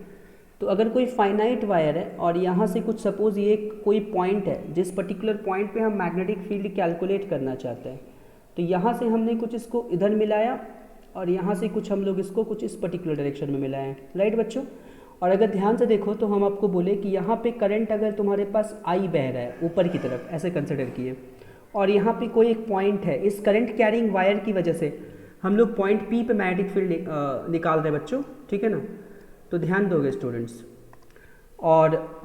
तो अगर कोई फाइनाइट वायर है और यहाँ से कुछ सपोज ये कोई पॉइंट है, जिस पर्टिकुलर पॉइंट पे हम मैग्नेटिक फील्ड कैलकुलेट करना चाहते हैं, तो यहाँ से हमने कुछ इसको इधर मिलाया और यहाँ से कुछ हम लोग इसको कुछ इस पर्टिकुलर डायरेक्शन में मिलाएं, राइट बच्चों? और अगर ध्यान से देखो तो हम आपको बोले कि यहाँ पे करंट अगर तुम्हारे पास I बह रहा है ऊपर की तरफ, ऐसे कंसिडर किए, और यहाँ पे कोई एक पॉइंट है, इस करंट कैरिंग वायर की वजह से हम लोग पॉइंट P पे मैग्नेटिक फील्ड निकाल रहे हैं बच्चों, ठीक है ना? तो ध्यान दोगे स्टूडेंट्स, और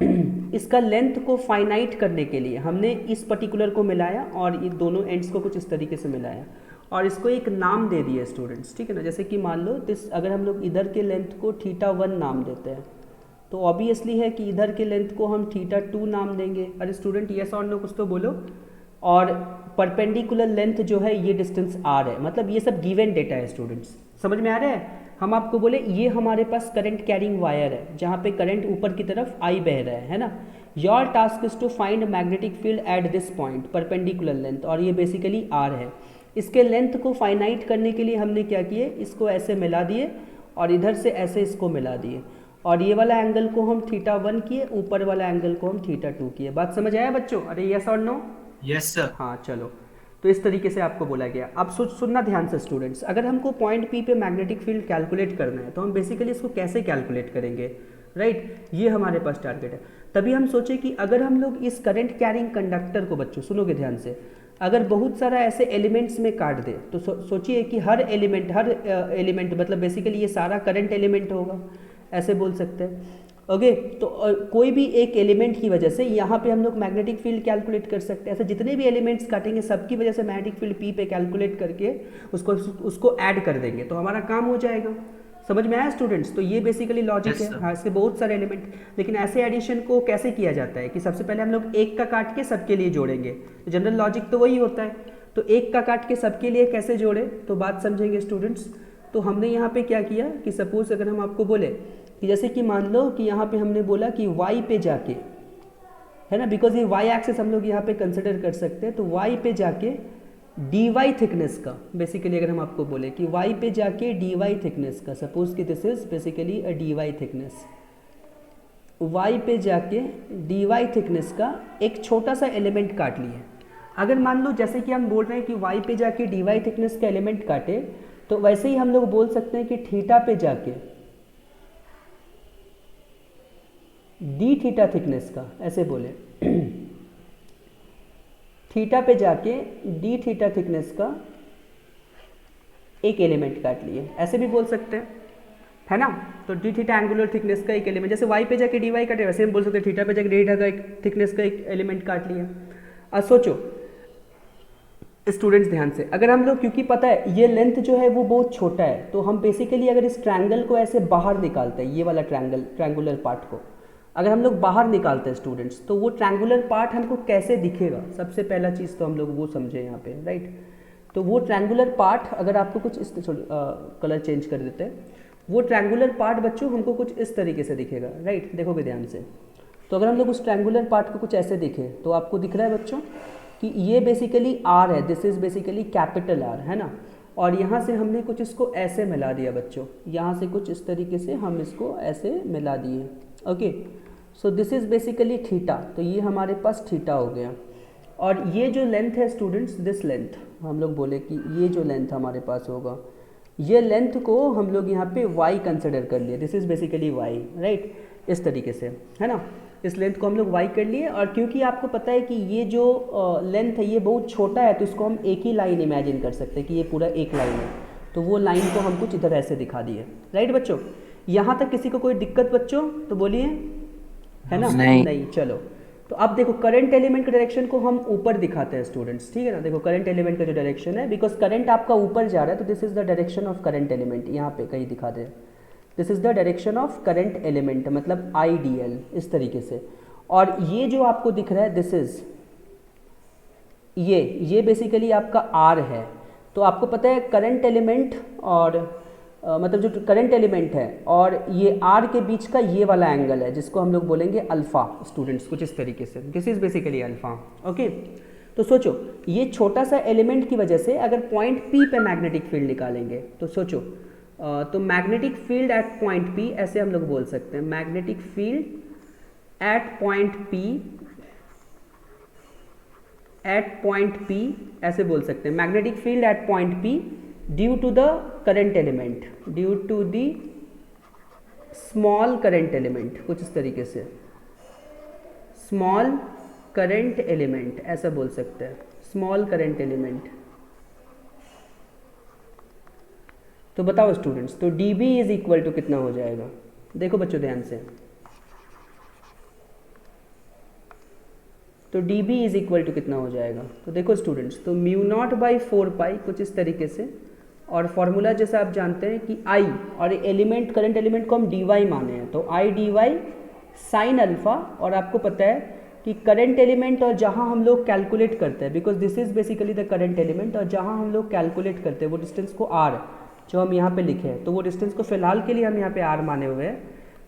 इसका लेंथ को फाइनाइट करने के लिए हमने इस पर्टिकुलर को मिलाया और ये दोनों एंड्स को कुछ इस तरीके से मिलाया और इसको एक नाम दे दिया स्टूडेंट्स, ठीक है ना। जैसे कि मान लो दिस, अगर हम लोग इधर के लेंथ को θ1 नाम देते हैं तो ऑब्वियसली है कि इधर के लेंथ को हम θ2 नाम देंगे। अरे स्टूडेंट यस और नो कुछ तो बोलो। और परपेंडिकुलर लेंथ जो है ये डिस्टेंस r है, मतलब ये सब गिवन डेटा है स्टूडेंट्स, समझ में आ रहा है। हम आपको बोले ये हमारे पास करंट कैरिंग वायर है जहाँ पे करंट ऊपर की तरफ I बह रहा है ना। Your task is to find magnetic field at this point perpendicular length, और ये बेसिकली r है। इसके लेंथ को फाइनाइट करने के लिए हमने क्या किए, इसको ऐसे मिला दिए और इधर से ऐसे इसको मिला दिए और ये वाला एंगल को हम θ1 किए, ऊपर वाला एंगल को हम θ2 किए। बात समझ आया बच्चों? अरे यस और नो? Yes sir. हाँ चलो, तो इस तरीके से आपको बोला गया। अब सुनना ध्यान से स्टूडेंट्स, अगर हमको पॉइंट P पे मैग्नेटिक फील्ड कैलकुलेट करना है तो हम बेसिकली इसको कैसे कैलकुलेट करेंगे, राइट। ये हमारे पास टारगेट है। तभी हम सोचे कि अगर हम लोग इस करंट कैरिंग कंडक्टर को, बच्चों सुनोगे ध्यान से, अगर बहुत सारा ऐसे एलिमेंट्स में काट दे तो सोचिए कि हर एलिमेंट मतलब बेसिकली ये सारा करंट एलिमेंट होगा, ऐसे बोल सकते हैं। ओके, तो कोई भी एक एलिमेंट की वजह से यहाँ पे हम लोग मैग्नेटिक फील्ड कैलकुलेट कर सकते हैं। ऐसे जितने भी एलिमेंट्स काटेंगे सबकी वजह से मैग्नेटिक फील्ड P पे कैलकुलेट करके उसको ऐड कर देंगे तो हमारा काम हो जाएगा। समझ में आया स्टूडेंट्स? तो ये बेसिकली लॉजिक है। हाँ, इसके बहुत सारे एलिमेंट, लेकिन ऐसे एडिशन को कैसे किया जाता है कि सबसे पहले हम लोग एक का काट के सबके लिए जोड़ेंगे, तो जनरल लॉजिक तो वही होता है। तो एक का काट के सबके लिए कैसे जोड़े, तो बात समझेंगे स्टूडेंट्स। तो हमने यहाँ पे क्या किया कि सपोज अगर हम आपको बोले कि जैसे कि मान लो कि यहाँ पे हमने बोला कि y पे जाके, है ना, बिकॉज ये y एक्सिस हम लोग यहाँ पे कंसिडर कर सकते हैं, तो y पे जाके dy थिकनेस का, बेसिकली अगर हम आपको बोले कि y पे जाके dy थिकनेस का, सपोज कि this is basically a dy thickness, y पे जाके dy थिकनेस का एक छोटा सा एलिमेंट काट लिए। अगर मान लो जैसे कि हम बोल रहे हैं कि y पे जाके dy थिकनेस का एलिमेंट काटे, तो वैसे ही हम लोग बोल सकते हैं कि थीटा पे जाके डी थीटा थिकनेस का, ऐसे बोले थीटा पे जाके डी थीटा थिकनेस का एक एलिमेंट काट लिए, ऐसे भी बोल सकते हैं, है ना। तो डी थीटा एंगुलर थिकनेस का एक एलिमेंट, जैसे वाई पे जाके डी वाई काटे वैसे हम बोल सकते हैं थीटा पे जाके डी थीटा का एक थिकनेस का एक एलिमेंट काट लिया। अब सोचो स्टूडेंट्स ध्यान से, अगर हम लोग, क्योंकि पता है ये लेंथ जो है वो बहुत छोटा है, तो हम बेसिकली अगर इस ट्रायंगल को ऐसे बाहर निकालते हैं, ये वाला ट्रायंगुलर पार्ट को अगर हम लोग बाहर निकालते हैं स्टूडेंट्स, तो वो ट्रायंगुलर पार्ट हमको कैसे दिखेगा, सबसे पहला चीज़ तो हम लोग वो समझे यहाँ पे, राइट। तो वो ट्रायंगुलर पार्ट अगर आपको कुछ इस कलर चेंज कर देते हैं, वो ट्रायंगुलर पार्ट बच्चों हमको कुछ इस तरीके से दिखेगा, राइट। देखोगे ध्यान से, तो अगर हम लोग उस ट्रायंगुलर पार्ट को कुछ ऐसे देखें तो आपको दिख रहा है बच्चों कि ये बेसिकली R है, this is basically capital R, है ना। और यहाँ से हमने कुछ इसको ऐसे मिला दिया बच्चों, यहाँ से कुछ इस तरीके से हम इसको ऐसे मिला दिए, okay. So this is basically theta, तो ये हमारे पास थीटा हो गया। और ये जो लेंथ है स्टूडेंट्स, दिस लेंथ हम लोग बोले कि ये जो लेंथ हमारे पास होगा, ये लेंथ को हम लोग यहाँ पे y कंसिडर कर लिए, this is basically y, right, इस तरीके से, है ना। इस लेंथ को हम लोग y कर लिए, और क्योंकि आपको पता है कि ये जो लेंथ है ये बहुत छोटा है, तो इसको हम एक ही लाइन इमेजिन कर सकते हैं कि ये पूरा एक लाइन है, तो वो लाइन को हम कुछ इधर ऐसे दिखा दिए, राइट बच्चों। यहाँ तक किसी को कोई दिक्कत बच्चों, तो बोलिए, है ना। नहीं चलो, तो अब देखो करंट एलिमेंट के डायरेक्शन को हम ऊपर दिखाते हैं स्टूडेंट्स, ठीक है ना। देखो करंट एलिमेंट का जो डायरेक्शन है, बिकॉज करंट आपका ऊपर जा रहा है, तो this is the direction of current element, यहाँ पे कहीं दिखा दे, this is the direction of current element, मतलब IDL, इस तरीके से। और ये जो आपको दिख रहा है, दिस इज ये बेसिकली आपका R है। तो आपको पता है करंट एलिमेंट और मतलब जो करंट एलिमेंट है और ये R के बीच का ये वाला एंगल है, जिसको हम लोग बोलेंगे अल्फा स्टूडेंट्स, कुछ इस तरीके से, this is basically alpha, okay. तो सोचो ये छोटा सा एलिमेंट की वजह से अगर पॉइंट P पे मैग्नेटिक फील्ड निकालेंगे, तो सोचो तो magnetic field at point P, ऐसे हम लोग बोल सकते हैं, magnetic field at point P ऐसे बोल सकते हैं, magnetic field at point P due to the current element, due to the small current element, कुछ इस तरीके से, स्मॉल करंट एलिमेंट ऐसा बोल सकते हैं, स्मॉल करंट एलिमेंट। तो बताओ स्टूडेंट्स, तो dB इज इक्वल टू कितना हो जाएगा, देखो बच्चों ध्यान से, तो D B is equal to कितना हो जाएगा? तो देखो स्टूडेंट्स, तो म्यू नॉट बाई 4 पाई कुछ इस तरीके से, और फॉर्मूला जैसे आप जानते हैं कि आई और एलिमेंट, करंट एलिमेंट को हम डी वाई माने हैं, तो I D Y sine alpha, और आपको पता है कि करंट एलिमेंट और जहाँ हम लोग कैलकुलेट करते हैं, because this is basically the current element, और जहाँ हम लोग कैलकुलेट करते हैं वो डिस्टेंस को आर जो हम यहाँ पे लिखे हैं, तो वो डिस्टेंस को फिलहाल के लिए हम यहाँ पे आर माने हुए हैं।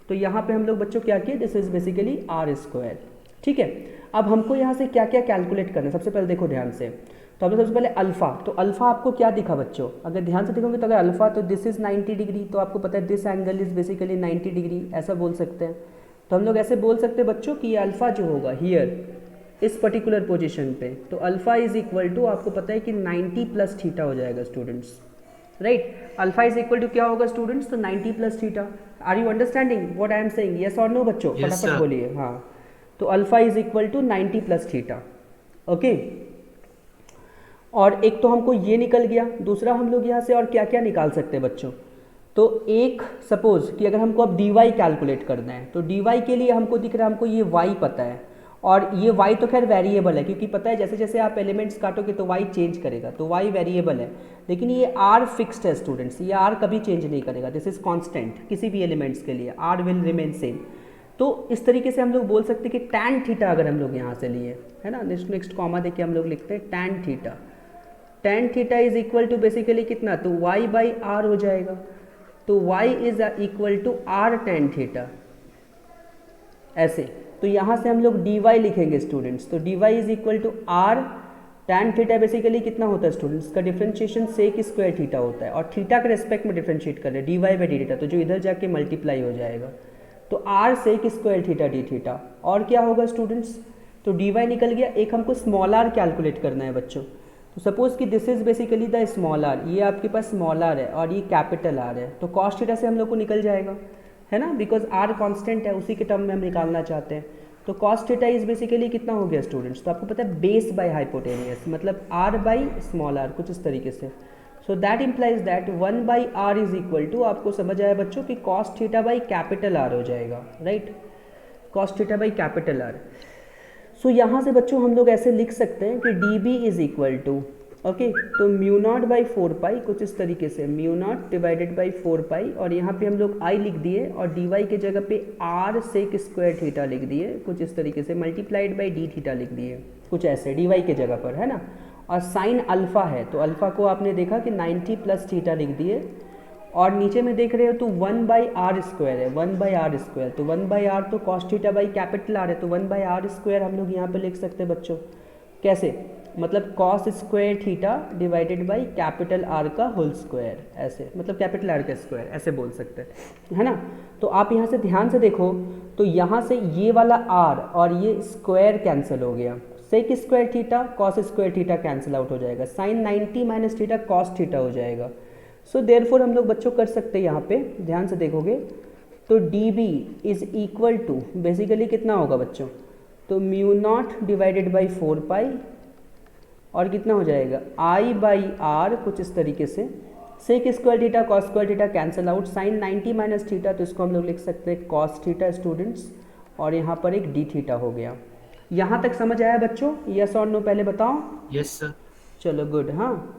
तो यहाँ पे हम लोग बच्चों क्या किए, this is basically R square. ठीक है, अब हमको यहाँ से क्या क्या कैलकुलेट करना है, सबसे पहले देखो ध्यान से। तो हमने सबसे पहले अल्फा, तो अल्फा आपको क्या दिखा बच्चों, अगर ध्यान से देखोगे तो अगर अल्फा, तो दिस इज 90 डिग्री, तो आपको पता है this angle is basically 90 degree, ऐसा बोल सकते हैं। तो हम लोग ऐसे बोल सकते हैं बच्चों कि अल्फा जो होगा हियर इस पर्टिकुलर पोजीशन पे, तो अल्फा इज इक्वल टू आपको पता है कि 90 प्लस थीटा हो जाएगा students, right. Alpha is equal to क्या होगा स्टूडेंट्स, तो 90 plus theta. Are you understanding what I am saying, yes और नो बच्चों? फटाफट बोलिए। हाँ, तो alpha is equal to 90 plus theta, okay. और एक तो हमको ये निकल गया, दूसरा हम लोग यहाँ से और क्या क्या निकाल सकते हैं बच्चों, तो एक सपोज कि अगर हमको अब डी वाई कैलकुलेट करना है, तो डी वाई के लिए हमको दिख रहा है, हमको ये वाई पता है, और ये y तो खैर वेरिएबल है, क्योंकि पता है जैसे जैसे आप एलिमेंट्स काटोगे तो y चेंज करेगा, तो y वेरिएबल है, लेकिन ये r फिक्स्ड है स्टूडेंट्स, ये r कभी चेंज नहीं करेगा, दिस इज कांस्टेंट किसी भी एलिमेंट्स के लिए, r विल रिमेन सेम। तो इस तरीके से हम लोग बोल सकते हैं कि tan थीटा अगर हम लोग यहाँ से लिए, है ना, नेक्स्ट कॉमा देके हम लोग लिखते हैं tan theta, tan theta is equal to basically कितना, तो y बाई आर हो जाएगा, तो y is equal to r tan theta, ऐसे। तो यहाँ से हम लोग dy लिखेंगे स्टूडेंट्स, तो dy is equal to r tan theta basically कितना होता है स्टूडेंट्स, का डिफरेंशिएशन सेक स्क्वायर थीटा होता है, और थीटा के रेस्पेक्ट में डिफरेंशिएट कर रहे हैं dy बाई डी थीटा, तो जो इधर जाके मल्टीप्लाई हो जाएगा, तो r sec square theta D theta, और क्या होगा स्टूडेंट्स, तो dy निकल गया। एक हमको स्मॉल r कैलकुलेट करना है बच्चों, तो सपोज कि this is basically the small r, ये आपके पास स्मॉल r है और ये कैपिटल R है, तो कॉस थीटा से हम लोग को निकल जाएगा, है ना, बिकॉज r कांस्टेंट है, उसी के टर्म में हम निकालना चाहते हैं। तो कॉस थीटा इज बेसिकली कितना हो गया स्टूडेंट्स, तो आपको पता है बेस बाय हाइपोटेनियस, मतलब r बाई स्मॉल r, कुछ इस तरीके से। So that implies that 1 by R is equal to, आपको समझ आया बच्चों कि cos theta by capital R हो जाएगा, right, cos theta by capital R। So यहाँ से बच्चों हम लोग ऐसे लिख सकते हैं कि D B is equal to, okay, तो म्यू नॉट बाई 4 पाई, कुछ इस तरीके से mu naught divided by 4 pi, और यहाँ पे हम लोग आई लिख दिए, और डी वाई के जगह पे आर सेक स्क्वायर थीटा लिख दिए, कुछ इस तरीके से, मल्टीप्लाइड बाई डी थीटा लिख दिए, कुछ ऐसे डी वाई के जगह पर, है ना। और साइन अल्फा है, तो अल्फा को आपने देखा कि 90 प्लस थीटा लिख दिए, और नीचे में देख रहे हो तो 1 बाई आर स्क्वायर है, 1 बाई आर स्क्वायर, तो 1 बाई आर तो cos theta by capital R है, तो 1 बाई आर स्क्वायर हम लोग यहाँ पे लिख सकते हैं बच्चों, कैसे, मतलब cos square theta divided by capital R का होल स्क्वायर, ऐसे, मतलब कैपिटल आर का स्क्वायर, ऐसे बोल सकते हैं, है ना। तो आप यहाँ से ध्यान से देखो, तो यहाँ से ये वाला आर और ये स्क्वायर कैंसिल हो गया, sec square theta cos square theta cancel out हो जाएगा, sine 90 minus theta cos theta हो जाएगा। सो देयरफॉर हम लोग बच्चों कर सकते हैं, यहाँ पे ध्यान से देखोगे तो D B is equal to basically कितना होगा बच्चों, तो mu naught divided by 4 pi, और कितना हो जाएगा आई बाई आर, कुछ इस तरीके से, sec square theta cos square theta cancel out, sine 90 minus theta, तो इसको हम लोग लिख सकते हैं कॉस थीटा स्टूडेंट्स, और यहाँ पर एक डी थीटा हो गया। यहाँ तक समझ आया बच्चों, यस और नो पहले बताओ? Yes sir. चलो गुड। हाँ,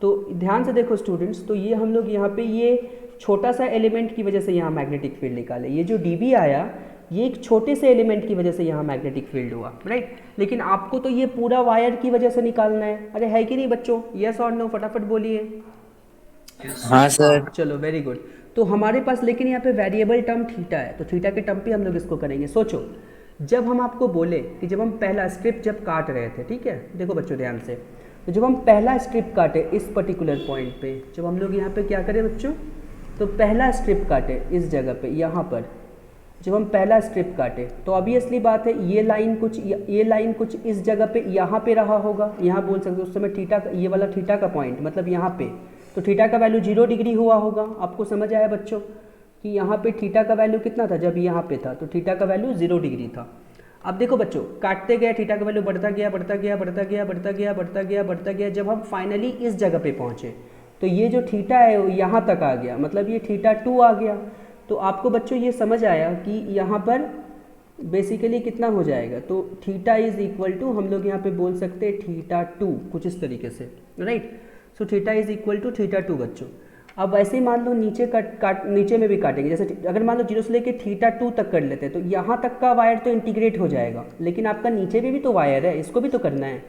तो ध्यान से देखो स्टूडेंट्स, तो ये हम लोग यहाँ पे ये छोटा सा एलिमेंट की वजह से यहाँ मैग्नेटिक फील्ड निकाले, ये जो डी बी आया ये एक छोटे से एलिमेंट की वजह से यहाँ मैग्नेटिक फील्ड हुआ, राइट, लेकिन आपको तो ये पूरा वायर की वजह से निकालना है, अरे है कि नहीं बच्चों, यस और नो फटाफट बोलिए। हाँ सर। चलो वेरी गुड। तो हमारे पास लेकिन यहाँ पे वेरिएबल टर्म थीटा है, तो थीटा के टर्म पे हम लोग इसको करेंगे। सोचो जब हम आपको बोले कि जब हम पहला स्ट्रिप जब काट रहे थे, ठीक है, देखो बच्चों ध्यान से, तो जब हम पहला स्ट्रिप काटे इस पर्टिकुलर पॉइंट पे, जब हम लोग यहाँ पे क्या करें बच्चों, तो पहला स्ट्रिप काटे इस जगह पे, यहाँ पर जब हम पहला स्ट्रिप काटे, तो ऑब्वियसली बात है ये लाइन कुछ इस जगह पे यहाँ पे रहा होगा, यहाँ बोल सकते हो उस समय थीटा, ये वाला थीटा का पॉइंट मतलब यहाँ पे, तो थीटा का वैल्यू 0 डिग्री हुआ होगा। आपको समझ आया बच्चों कि यहाँ पे थीटा का वैल्यू कितना था, जब यहाँ पे था तो थीटा का वैल्यू 0 डिग्री था। अब देखो बच्चों, काटते गए थीटा का वैल्यू बढ़ता गया बढ़ता गया बढ़ता गया बढ़ता गया बढ़ता गया बढ़ता गया, जब हम फाइनली इस जगह पे पहुँचे तो ये जो थीटा है वो यहाँ तक आ गया, मतलब ये थीटा 2 आ गया। तो आपको बच्चों ये समझ आया कि यहाँ पर बेसिकली कितना हो जाएगा, तो थीटा इज इक्वल टू, हम लोग यहाँ पे बोल सकते हैं थीटा 2 कुछ इस तरीके से, right. So theta is equal to theta 2 बच्चों। अब ऐसे ही मान लो नीचे नीचे में भी काटेंगे, जैसे अगर मान लो 0 से लेके थीटा 2 तक कर लेते हैं तो यहाँ तक का वायर तो इंटीग्रेट हो जाएगा, लेकिन आपका नीचे में भी तो वायर है, इसको भी तो करना है,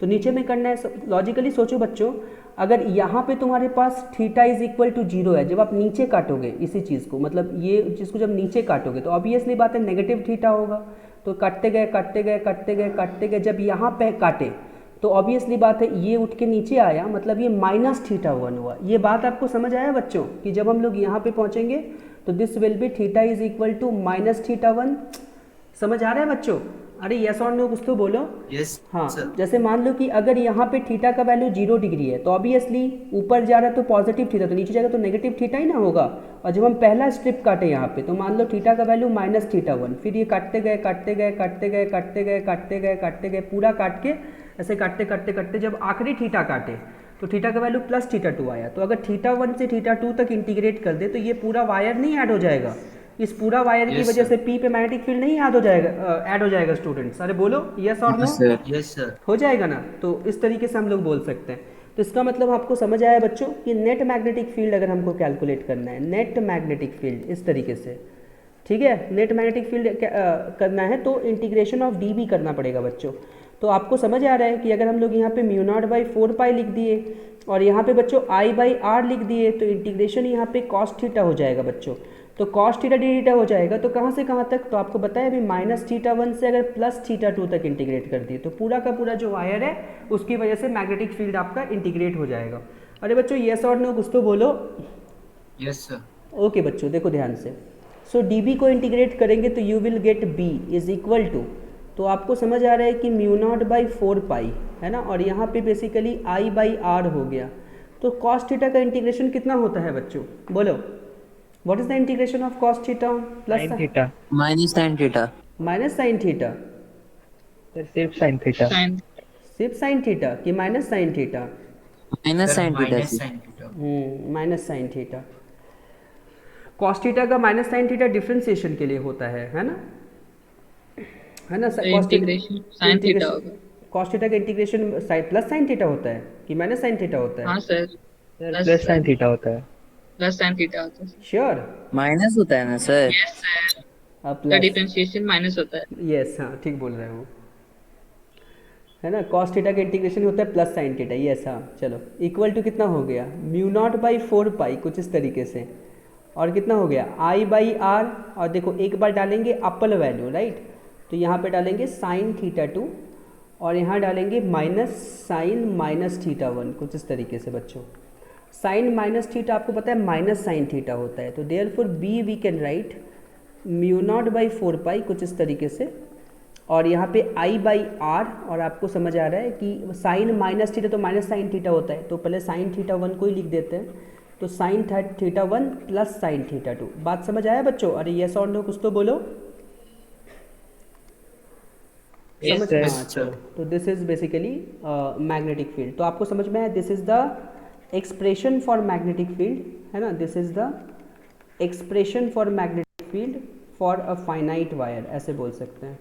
तो नीचे में करना है। लॉजिकली सोचो बच्चों, अगर यहाँ पे तुम्हारे पास थीटा इज इक्वल टू 0 है, जब आप नीचे काटोगे इसी चीज़ को, मतलब ये चीज़ को जब नीचे काटोगे तो ऑब्वियसली बात है नेगेटिव थीटा होगा। तो काटते गए काटते गए काटते गए काटते गए, जब यहाँ पे काटे तो ऑब्वियसली बात है ये उठ के नीचे आया, मतलब ये माइनस थीटा 1 हुआ। ये बात आपको समझ आया बच्चों कि जब हम लोग यहाँ पे पहुँचेंगे तो this will be theta is equal to minus theta 1। समझ आ रहा है बच्चों? अरे यस और नो कुछ तो बोलो। यस हाँ, सर। जैसे मान लो कि अगर यहाँ पे थीटा का वैल्यू 0 डिग्री है तो ऑब्वियसली ऊपर जा रहा है तो पॉजिटिव थीटा, तो नीचे जाएगा तो नेगेटिव थीटा ही ना होगा। और जब हम पहला स्ट्रिप काटे यहाँ पे तो मान लो थीटा का वैल्यू माइनस थीटा 1, फिर ये काटते गए काटते गए काटते गए काटते गए काटते गए काटते गए पूरा काट के ऐसे काटते काटते काटते जब आखिरी थीटा काटे तो थीटा का वैल्यू प्लस थीटा 2 आया। तो अगर थीटा 1 से थीटा 2 तक इंटीग्रेट कर दे तो ये पूरा वायर नहीं ऐड हो जाएगा, इस पूरा वायर की Yes, वजह sir. से पी पे मैग्नेटिक फील्ड नहीं ऐड हो जाएगा, ऐड हो जाएगा स्टूडेंट्स। अरे बोलो यस और नो, यस सर। हो जाएगा ना। तो इस तरीके से हम लोग बोल सकते हैं। तो इसका मतलब आपको समझ आया बच्चों कि नेट मैग्नेटिक फील्ड अगर हमको कैलकुलेट करना है, नेट मैग्नेटिक फील्ड इस तरीके से, ठीक है, नेट मैग्नेटिक फील्ड करना है तो इंटीग्रेशन ऑफ डी भी करना पड़ेगा बच्चों। तो आपको समझ आ रहा है कि अगर हम लोग यहाँ पे म्यू नॉट बाई 4 पाई लिख दिए और यहाँ पे बच्चों आई बाई आर लिख दिए तो इंटीग्रेशन यहाँ पे कॉस थीटा हो जाएगा बच्चों। तो कॉस थीटा डी थीटा हो जाएगा, तो कहाँ से कहाँ तक, तो आपको बताया अभी माइनस थीटा 1 से अगर प्लस थीटा 2 तक इंटीग्रेट कर दिए तो पूरा का पूरा जो वायर है उसकी वजह से मैग्नेटिक फील्ड आपका इंटीग्रेट हो जाएगा। अरे बच्चों येस और नो कुछ तो बोलो। Yes sir. ओके बच्चों देखो ध्यान से, सो डी बी को इंटीग्रेट करेंगे तो you will get B is equal to, तो आपको समझ आ रहा है कि म्यू नॉट बाई 4 पाई है ना, और यहाँ पे बेसिकली आई बाई आर हो गया। तो कॉस थीटा का इंटीग्रेशन कितना होता है बच्चों, बोलो what is the integration of cos theta plus sine theta minus sine theta. Minus sine theta, sir, सिर्फ साइन थीटा। साइन सिर्फ साइन थीटा कि minus sine theta? Minus sine theta. Minus sine theta. Minus sine theta. Cos theta का माइनस साइन थीटा डिफ्रेंसिएशन के लिए होता है ना, है ना। इंटीग्रेशन साइन थीटा होगा। कॉस थीटा का इंटीग्रेशन प्लस साइन थीटा होता है कि माइनस साइन थीटा होता है? हाँ sir, sir plus sine theta होता है। प्लस साइन थीटा होता है। श्योर? माइनस होता है ना sir? Yes sir, the plus, differentiation minus होता है। यस हाँ ठीक बोल रहे हो, है ना। कॉस थीटा का इंटीग्रेशन होता है प्लस साइन थीटा, यस हाँ। चलो इक्वल टू कितना हो गया, म्यू नॉट बाई 4 पाई कुछ इस तरीके से, और कितना हो गया आई बाई आर, और देखो एक बार डालेंगे अपर वैल्यू राइट, तो यहाँ पे डालेंगे साइन थीटा 2 और यहाँ डालेंगे माइनस साइन माइनस थीटा 1 कुछ इस तरीके से बच्चों। साइन माइनस थीटा आपको पता है माइनस साइन थीटा होता है, तो therefore B we can write mu naught by 4 pi कुछ इस तरीके से, और यहाँ पे आई बाई आर, और आपको समझ आ रहा है कि साइन माइनस थीटा तो माइनस साइन थीटा होता है, तो पहले साइन थीटा 1 को ही लिख देते हैं, तो sine theta 1 plus sine theta 2। बात समझ आया बच्चों? अरे यस और नो कुछ तो बोलो। Yes, समझ, sir. हाँ चलो, तो this is basically magnetic field. तो आपको समझ में आया, this is the expression for magnetic field, है ना। This is the expression for magnetic field for a finite wire, ऐसे बोल सकते हैं।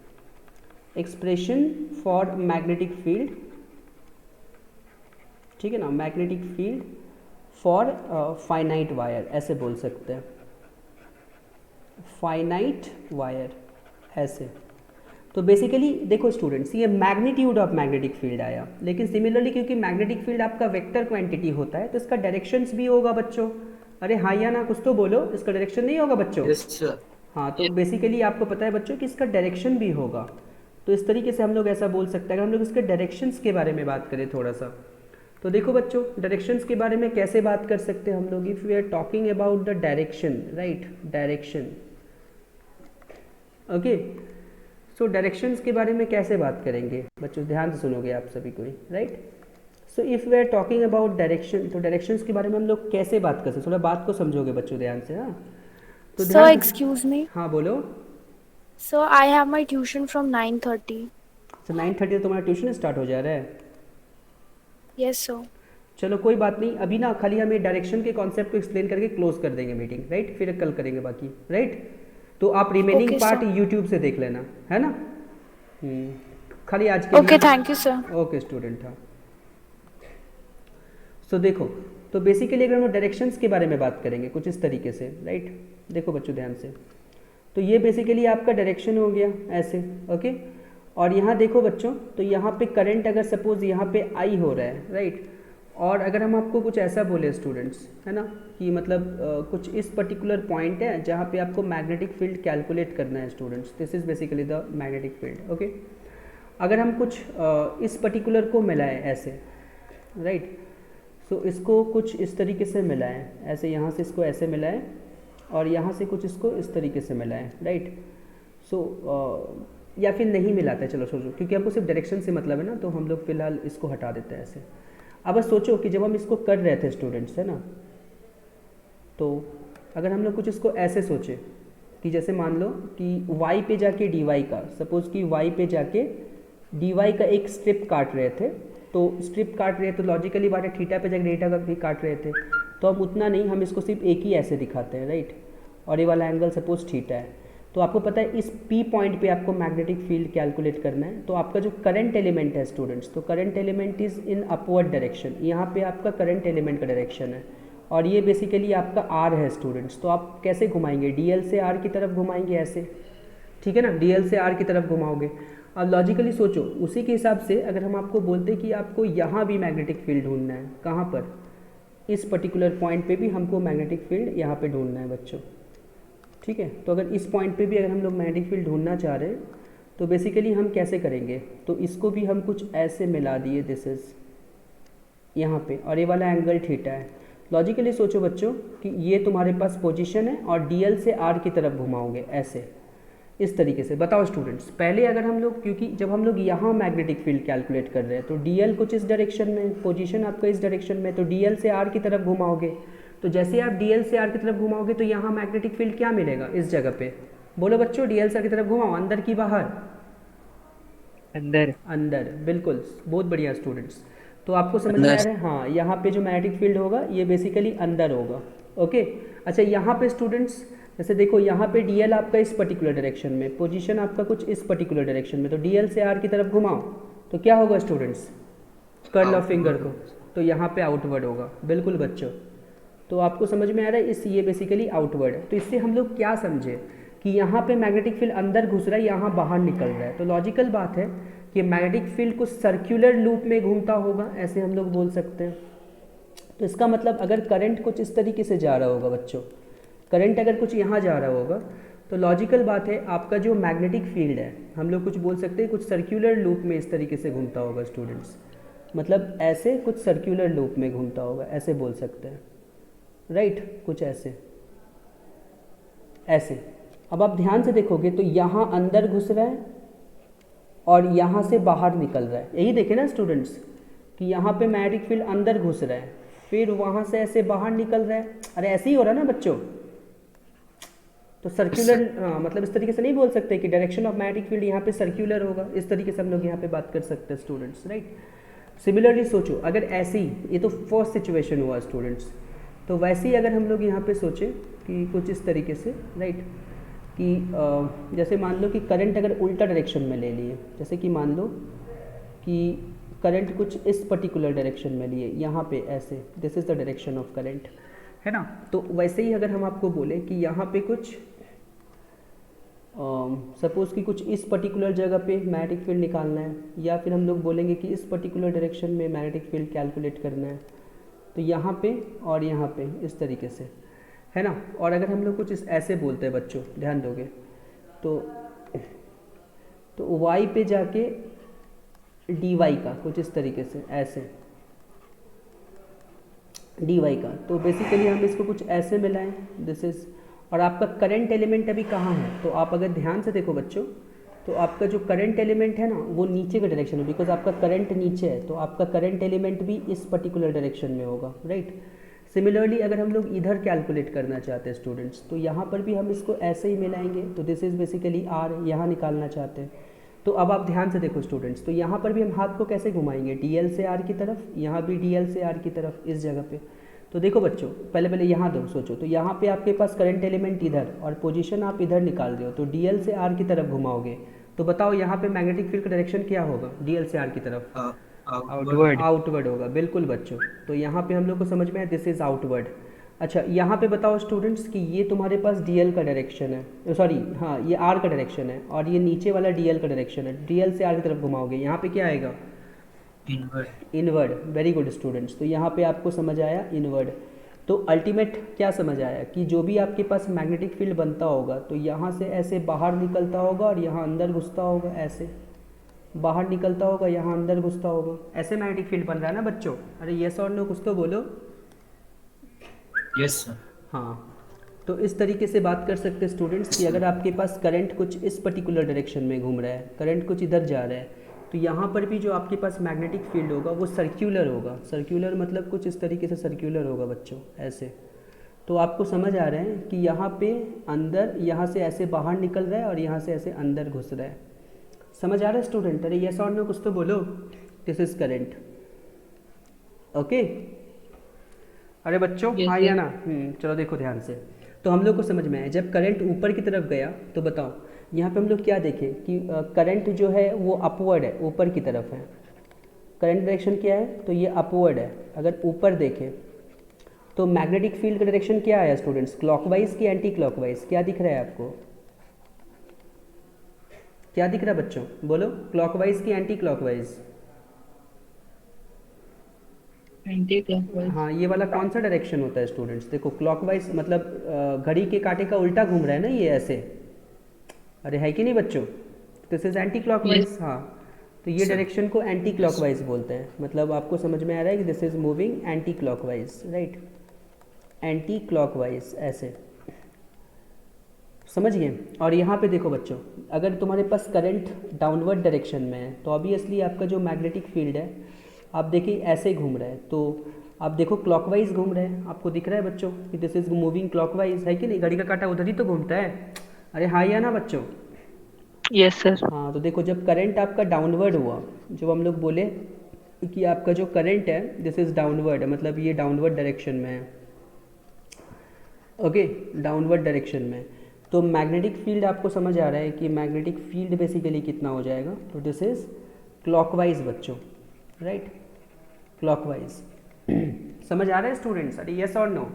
एक्सप्रेशन फॉर मैग्नेटिक फील्ड, ठीक है ना, magnetic field for finite wire ऐसे बोल सकते हैं, फाइनाइट वायर ऐसे। तो बेसिकली देखो स्टूडेंट्स, ये मैग्नीट्यूड ऑफ मैग्नेटिक फील्ड आया, लेकिन सिमिलरली क्योंकि मैग्नेटिक फील्ड आपका वेक्टर क्वांटिटी होता है तो इसका डायरेक्शंस भी होगा बच्चों। अरे हाँ या ना कुछ तो बोलो, इसका डायरेक्शन नहीं होगा बच्चों? Yes sir. हाँ, तो बेसिकली आपको पता है बच्चों कि इसका डायरेक्शन भी होगा। तो इस तरीके से हम लोग ऐसा बोल सकते हैं। अगर हम लोग इसके डायरेक्शंस के बारे में बात करें थोड़ा सा, तो देखो बच्चों डायरेक्शंस के बारे में कैसे बात कर सकते हैं हम लोग, if we are talking about the direction, right, direction, okay. So directions के बारे में कैसे बात करेंगे बच्चों, ध्यान से सुनोगे आप सभी कोई, right. So if we are talking about direction, तो डायरेक्शंस के बारे में हम लोग कैसे बात कर सकते हैं, थोड़ा बात को समझोगे बच्चों ध्यान से। हाँ तो So, excuse me. हाँ बोलो। So, I have my tuition from 9:30. सो 9:30 तुम्हारा ट्यूशन स्टार्ट हो जा रहा है? Yes, sir. चलो कोई बात नहीं, अभी ना खाली हमें डायरेक्शन के कॉन्सेप्ट को एक्सप्लेन करके क्लोज कर देंगे मीटिंग, राइट, फिर कल करेंगे बाकी, राइट। तो आप remaining Okay, part sir. YouTube से देख लेना, है ना। खाली आज के Okay, thank you, sir. Okay student. हाँ, सो देखो, तो बेसिकली अगर हम डायरेक्शंस के बारे में बात करेंगे कुछ इस तरीके से, राइट। देखो बच्चों ध्यान से, तो ये बेसिकली आपका डायरेक्शन हो गया ऐसे, ओके। और यहाँ देखो बच्चों, तो यहाँ पे करंट अगर सपोज यहाँ पे आई हो रहा है, राइट। और अगर हम आपको कुछ ऐसा बोले स्टूडेंट्स, है ना, कि मतलब कुछ इस पर्टिकुलर पॉइंट है जहाँ पे आपको मैग्नेटिक फील्ड कैलकुलेट करना है students, this is basically the magnetic field, okay. अगर हम कुछ इस पर्टिकुलर को मिलाएं ऐसे, राइट, सो इसको कुछ इस तरीके से मिलाएं ऐसे, यहाँ से इसको ऐसे मिलाएं और यहाँ से कुछ इसको इस तरीके से मिलाएं, राइट। सो या फिर नहीं मिलाते हैं, चलो सोचो, क्योंकि हमको सिर्फ डायरेक्शन से मतलब है ना, तो हम लोग फिलहाल इसको हटा देते हैं ऐसे। अब बस सोचो कि जब हम इसको कर रहे थे स्टूडेंट्स, है ना, तो अगर हम लोग कुछ इसको ऐसे सोचे कि जैसे मान लो कि y पे जाके dy का, सपोज कि y पे जाके dy का एक स्ट्रिप काट रहे थे, तो स्ट्रिप काट रहे हैं तो लॉजिकली बात है थीटा पे जाके डेटा का भी काट रहे थे, तो अब उतना नहीं, हम इसको सिर्फ एक ही ऐसे दिखाते हैं, राइट। और ये वाला एंगल सपोज थीटा है, तो आपको पता है इस P पॉइंट पे आपको मैग्नेटिक फील्ड कैलकुलेट करना है। तो आपका जो करंट एलिमेंट है स्टूडेंट्स, तो current element is in upward direction, यहाँ पे आपका करंट एलिमेंट का डायरेक्शन है, और ये बेसिकली आपका R है स्टूडेंट्स। तो आप कैसे घुमाएंगे, DL से R की तरफ घुमाएंगे ऐसे, ठीक है ना, DL से R की तरफ घुमाओगे। अब लॉजिकली सोचो, उसी के हिसाब से अगर हम आपको बोलते कि आपको यहाँ भी मैग्नेटिक फील्ड ढूंढना है, कहाँ पर, इस पर्टिकुलर पॉइंट पे भी हमको मैग्नेटिक फील्ड यहाँ पे ढूंढना है बच्चों, ठीक है। तो अगर इस पॉइंट पे भी अगर हम लोग मैग्नेटिक फील्ड ढूंढना चाह रहे हैं, तो बेसिकली हम कैसे करेंगे, तो इसको भी हम कुछ ऐसे मिला दिए, दिस इज़ यहाँ पे, और ये वाला एंगल थीटा है। लॉजिकली सोचो बच्चों कि ये तुम्हारे पास पोजीशन है और DL से R की तरफ घुमाओगे ऐसे, इस तरीके से। बताओ स्टूडेंट्स, पहले अगर हम लोग, क्योंकि जब हम लोग यहाँ मैग्नेटिक फील्ड कैलकुलेट कर रहे हैं, तो DL कुछ इस डायरेक्शन में, पोजीशन आपका इस डायरेक्शन में, तो DL से R की तरफ घुमाओगे, तो जैसे आप DL से R की तरफ घुमाओगे तो यहाँ मैग्नेटिक फील्ड क्या मिलेगा इस जगह पे, बोलो बच्चों, DL से R की तरफ घुमाओ, अंदर की बाहर, अंदर। अंदर, बिल्कुल, बहुत बढ़िया स्टूडेंट्स। तो आपको समझ में आ रहा है, हाँ, यहाँ पे जो मैग्नेटिक फील्ड होगा ये बेसिकली अंदर होगा, ओके। अच्छा, यहाँ पे स्टूडेंट्स जैसे देखो, यहाँ पे DL आपका इस पर्टिकुलर डायरेक्शन में, पोजीशन आपका कुछ इस पर्टिकुलर डायरेक्शन में, तो DL से R की तरफ घुमाओ तो क्या होगा स्टूडेंट्स, कर्ल ऑफ फिंगर को, तो यहाँ पे आउटवर्ड होगा, बिल्कुल बच्चों। तो आपको समझ में आ रहा है, इस ये बेसिकली आउटवर्ड है। तो इससे हम लोग क्या समझे कि यहाँ पे मैग्नेटिक फील्ड अंदर घुस रहा है, यहाँ बाहर निकल रहा है, तो लॉजिकल बात है कि मैग्नेटिक फील्ड कुछ सर्कुलर लूप में घूमता होगा, ऐसे हम लोग बोल सकते हैं। तो इसका मतलब अगर करंट कुछ इस तरीके से जा रहा होगा बच्चों, करंट अगर कुछ यहाँ जा रहा होगा, तो लॉजिकल बात है आपका जो मैग्नेटिक फील्ड है, हम लोग कुछ बोल सकते हैं कुछ सर्कुलर लूप में इस तरीके से घूमता होगा स्टूडेंट्स, मतलब ऐसे कुछ सर्कुलर लूप में घूमता होगा, ऐसे बोल सकते हैं, राइट, कुछ ऐसे ऐसे। अब आप ध्यान से देखोगे तो यहाँ अंदर घुस रहा है और यहाँ से बाहर निकल रहा है, यही देखे ना स्टूडेंट्स कि यहाँ पे मैग्नेटिक फील्ड अंदर घुस रहा है, फिर वहाँ से ऐसे बाहर निकल रहा है, अरे ऐसे ही हो रहा है ना बच्चों। तो सर्कुलर, हाँ, मतलब इस तरीके से नहीं बोल सकते कि डायरेक्शन ऑफ मैग्नेटिक फील्ड यहाँ पे सर्कुलर होगा, इस तरीके से हम लोग यहाँ पे बात कर सकते हैं स्टूडेंट्स, राइट। सिमिलरली सोचो, अगर ऐसी, ये तो फर्स्ट सिचुएशन हुआ स्टूडेंट्स, तो वैसे ही अगर हम लोग यहाँ पे सोचें कि कुछ इस तरीके से, राइट, कि जैसे मान लो कि करंट अगर उल्टा डायरेक्शन में ले लिए, जैसे कि मान लो कि करंट कुछ इस पर्टिकुलर डायरेक्शन में लिए, यहाँ पे ऐसे, this is the direction of current, है ना। तो वैसे ही अगर हम आपको बोले कि यहाँ पे कुछ सपोज कि कुछ इस पर्टिकुलर जगह पे मैग्नेटिक फील्ड निकालना है, या फिर हम लोग बोलेंगे कि इस पर्टिकुलर डायरेक्शन में मैग्नेटिक फील्ड कैलकुलेट करना है, तो यहाँ पे और यहाँ पे इस तरीके से, है ना। और अगर हम लोग कुछ इस ऐसे बोलते हैं बच्चों, ध्यान दोगे तो y पे जाके dy का कुछ इस तरीके से ऐसे dy का, तो बेसिकली हम इसको कुछ ऐसे मिलाएं, दिस इज़, और आपका करंट एलिमेंट अभी कहाँ है, तो आप अगर ध्यान से देखो बच्चों, तो आपका जो करंट एलिमेंट है ना वो नीचे का डायरेक्शन है, बिकॉज आपका करंट नीचे है, तो आपका करंट एलिमेंट भी इस पर्टिकुलर डायरेक्शन में होगा, राइट। सिमिलरली अगर हम लोग इधर कैलकुलेट करना चाहते हैं स्टूडेंट्स, तो यहाँ पर भी हम इसको ऐसे ही मिलाएंगे, तो दिस इज़ बेसिकली r, यहाँ निकालना चाहते हैं। तो अब आप ध्यान से देखो स्टूडेंट्स, तो यहाँ पर भी हम हाथ को कैसे घुमाएंगे, DL से R की तरफ, यहाँ भी DL से R की तरफ, इस जगह पे। तो देखो बच्चों, पहले पहले यहाँ दो सोचो, तो यहाँ पे आपके पास करंट एलिमेंट इधर और पोजीशन आप इधर निकाल रहे हो, तो डीएल से आर की तरफ घुमाओगे, तो बताओ यहाँ पे मैग्नेटिक फील्ड का डायरेक्शन क्या होगा डीएल से आर की तरफ? आउटवर्ड। आउटवर्ड होगा, बिल्कुल बच्चों। तो यहाँ पे हम लोग को समझ में आया, दिस इज आउटवर्ड। अच्छा, यहाँ पे बताओ स्टूडेंट्स कि ये तुम्हारे पास डीएल का डायरेक्शन है, सॉरी हाँ ये आर का डायरेक्शन है, और ये नीचे वाला डीएल का डायरेक्शन है। डीएल से आर की तरफ घुमाओगे, यहाँ पे क्या आएगा? Inward. Inward. Very good students. तो यहाँ पे आपको समझ आया इनवर्ड। तो अल्टीमेट क्या समझ आया कि जो भी आपके पास मैग्नेटिक फील्ड बनता होगा, तो यहाँ से ऐसे बाहर निकलता होगा और यहाँ अंदर घुसता होगा, ऐसे बाहर निकलता होगा, यहाँ अंदर घुसता होगा, ऐसे मैग्नेटिक फील्ड बन रहा है ना बच्चों? अरे यस और नो कुछ तो बोलो। Yes sir. हाँ, तो इस तरीके से बात कर सकते हैं स्टूडेंट्स कि अगर आपके पास करंट कुछ इस पर्टिकुलर डायरेक्शन में घूम रहा है, करंट कुछ इधर जा रहा है, तो यहाँ पर भी जो आपके पास मैग्नेटिक फील्ड होगा वो सर्क्यूलर होगा। सर्क्यूलर मतलब कुछ इस तरीके से सर्क्यूलर होगा बच्चों, ऐसे। तो आपको समझ आ रहा है कि यहाँ पे अंदर, यहाँ से ऐसे बाहर निकल रहा है और यहाँ से ऐसे अंदर घुस रहा है। समझ आ रहा है स्टूडेंट? अरे यस और नो कुछ तो बोलो। This is current. ओके, अरे बच्चों Yes, हाँ sir. या ना? चलो देखो ध्यान से। तो हम लोग को समझ में आया, जब करंट ऊपर की तरफ गया तो बताओ यहाँ पे हम लोग क्या देखें कि करंट जो है वो अपवर्ड है, ऊपर की तरफ है। करंट डायरेक्शन क्या है? तो ये अपवर्ड है। अगर ऊपर देखें तो मैग्नेटिक फील्ड का डायरेक्शन क्या आया स्टूडेंट्स? क्लॉकवाइज की एंटी क्लॉकवाइज? क्या दिख रहा है आपको? क्या दिख रहा है बच्चों? बोलो, क्लॉकवाइज की एंटी क्लॉकवाइज? Anti clockwise. हाँ, ये वाला कौन सा डायरेक्शन होता है स्टूडेंट्स? देखो क्लॉकवाइज मतलब घड़ी के कांटे का उल्टा घूम रहा है ना ये, ऐसे। अरे है कि नहीं बच्चों? This is anti clockwise. हाँ, तो ये डायरेक्शन को एंटी क्लॉकवाइज बोलते हैं। मतलब आपको समझ में आ रहा है कि this is moving anti clockwise, right? Anti clockwise, ऐसे समझ गए? और यहाँ पे देखो बच्चों, अगर तुम्हारे पास करंट डाउनवर्ड डायरेक्शन में है तो ऑब्वियसली आपका जो मैग्नेटिक फील्ड है, आप देखिए ऐसे घूम रहा है, तो आप देखो क्लॉकवाइज घूम रहे हैं। आपको दिख रहा है बच्चों कि दिस इज मूविंग क्लॉकवाइज, है कि नहीं? घड़ी का कांटा उधर ही तो घूमता है। अरे हाँ या ना बच्चों? Yes sir. हाँ, तो देखो जब करंट आपका डाउनवर्ड हुआ, जब हम लोग बोले कि आपका जो करंट है दिस इज डाउनवर्ड है, मतलब ये डाउनवर्ड डायरेक्शन में है। ओके, डाउनवर्ड डायरेक्शन में, तो मैग्नेटिक फील्ड आपको समझ आ रहा है कि मैग्नेटिक फील्ड बेसिकली कितना हो जाएगा? तो दिस इज क्लॉकवाइज बच्चों, राइट? क्लॉकवाइज। समझ आ रहा है स्टूडेंट्स? अरे यस और नो?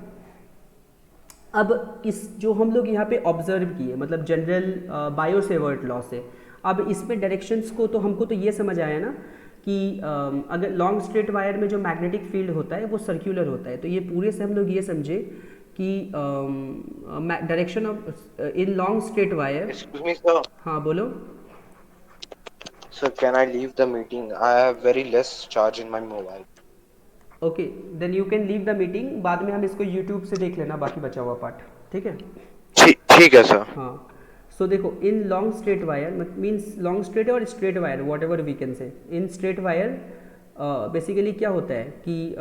अब इस जो हम लोग यहाँ पे ऑब्जर्व किए, मतलब जनरल बायो-सेवर्ट लॉ से, अब इसमें डायरेक्शंस को तो हमको तो ये समझ आया ना कि अगर लॉन्ग स्ट्रेट वायर में जो मैग्नेटिक फील्ड होता है वो सर्क्यूलर होता है, तो ये पूरे से हम लोग ये समझे कि direction of in long straight wire. Excuse me, sir. हाँ बोलो। Sir, can I leave the meeting? I have very less charge in my mobile. Okay, then you can leave the meeting. बाद में हम इसको यूट्यूब से देख लेना, बाकी बचा हुआ पार्ट, ठीक है? ठीक है सर। हाँ, सो देखो in long straight wire means long straight और straight wire, whatever we can say, in straight wire basically क्या होता है कि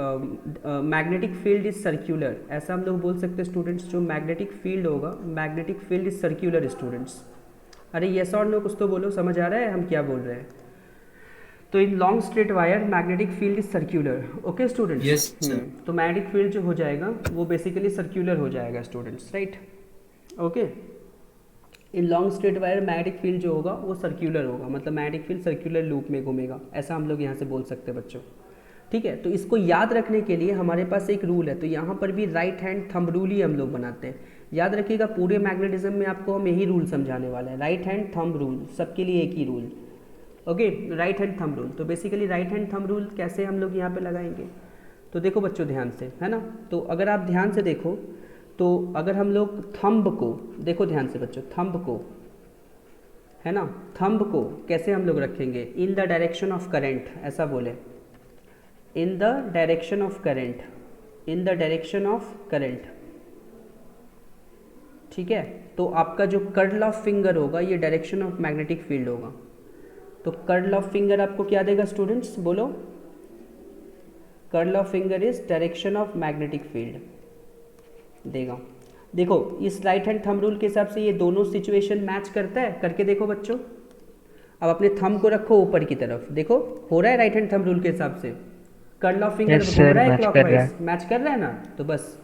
मैग्नेटिक फील्ड इज सर्क्यूलर, ऐसा हम लोग बोल सकते हैं स्टूडेंट्स। जो मैग्नेटिक फील्ड होगा, magnetic field is circular students. अरे यस और नो कुछ तो बोलो, समझ आ रहा है हम क्या बोल रहे हैं? तो इन long straight wire magnetic field is circular. Okay students? Yes, sir. तो मैग्नेटिक फील्ड जो हो जाएगा वो बेसिकली सर्क्यूलर हो जाएगा स्टूडेंट्स, राइट? ओके, इन long straight wire magnetic field जो होगा वो सर्क्यूलर होगा, मतलब मैग्नेटिक फील्ड सर्क्यूलर लूप में घूमेगा, ऐसा हम लोग यहाँ से बोल सकते हैं बच्चों, ठीक है? तो इसको याद रखने के लिए हमारे पास एक रूल है, तो यहाँ पर भी राइट हैंड थंब रूल ही हम लोग बनाते हैं। याद रखिएगा, पूरे मैग्नेटिज्म में आपको हम यही रूल समझाने वाले हैं, राइट हैंड थंब रूल, सबके लिए एक ही rule. Okay, right hand thumb rule. तो basically right hand thumb rule कैसे हम लोग यहाँ पे लगाएंगे? तो देखो बच्चों ध्यान से, है ना? तो अगर आप ध्यान से देखो, तो अगर हम लोग थंब को देखो ध्यान से बच्चों, थंब को, है ना, थंब को कैसे हम लोग रखेंगे? इन द डायरेक्शन ऑफ करंट, ऐसा बोले, इन the direction of current, in the direction of current, ठीक है? तो आपका जो कर्ल ऑफ फिंगर होगा ये डायरेक्शन ऑफ मैग्नेटिक फील्ड होगा। तो कर्ल ऑफ फिंगर आपको क्या देगा स्टूडेंट्स? बोलो। Curl of finger is direction of magnetic field देगा। देखो इस राइट हैंड थंब रूल के हिसाब से ये दोनों सिचुएशन मैच करता है, करके देखो बच्चों। अब अपने थंब को रखो ऊपर की तरफ, देखो हो रहा है राइट हैंड थंब रूल के हिसाब से, कर्ल ऑफ फिंगर Yes, घूम sir, रहा है match कर क्लॉकवाइज, रहा है। मैच कर रहा है ना, तो बस।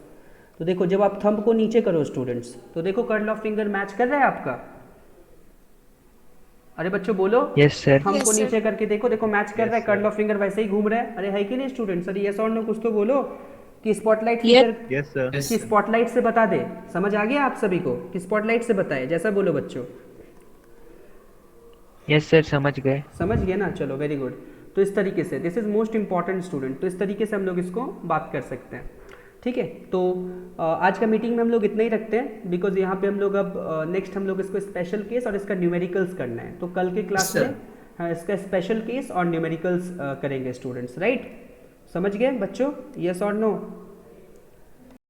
तो देखो जब आप थंब को नीचे करो स्टूडेंट्स, तो देखो कर्ल ऑफ फिंगर मैच कर रहा है आपका। अरे बच्चों बोलो, Yes, sir. थंब को Yes, sir. नीचे करके देखो, देखो मैच कर रहा है, कर्ल ऑफ फिंगर वैसे ही घूम रहा है। अरे है कि नहीं स्टूडेंट्स? अरे यस और नो कुछ तो बोलो कि spotlight Yes. Feature Yes, sir. कि स्पॉटलाइट से बता दे। समझ आ गया आप सभी को कि स्पॉटलाइट से बताए? जैसा बोलो बच्चों। Yes, sir, समझ गए। समझ गए ना? चलो वेरी गुड। तो इस तरीके से this is most important student, तो इस तरीके से हम लोग इसको बात कर सकते हैं। ठीक है, तो आज का मीटिंग में हम लोग इतना ही रखते हैं, बिकॉज यहाँ पे हम लोग अब नेक्स्ट हम लोग इसको स्पेशल केस और इसका न्यूमेरिकल्स करना है। तो कल के क्लास Yes, sir. में हाँ इसका स्पेशल केस और न्यूमेरिकल्स करेंगे स्टूडेंट्स, राइट? समझ गए बच्चों? यस और नो?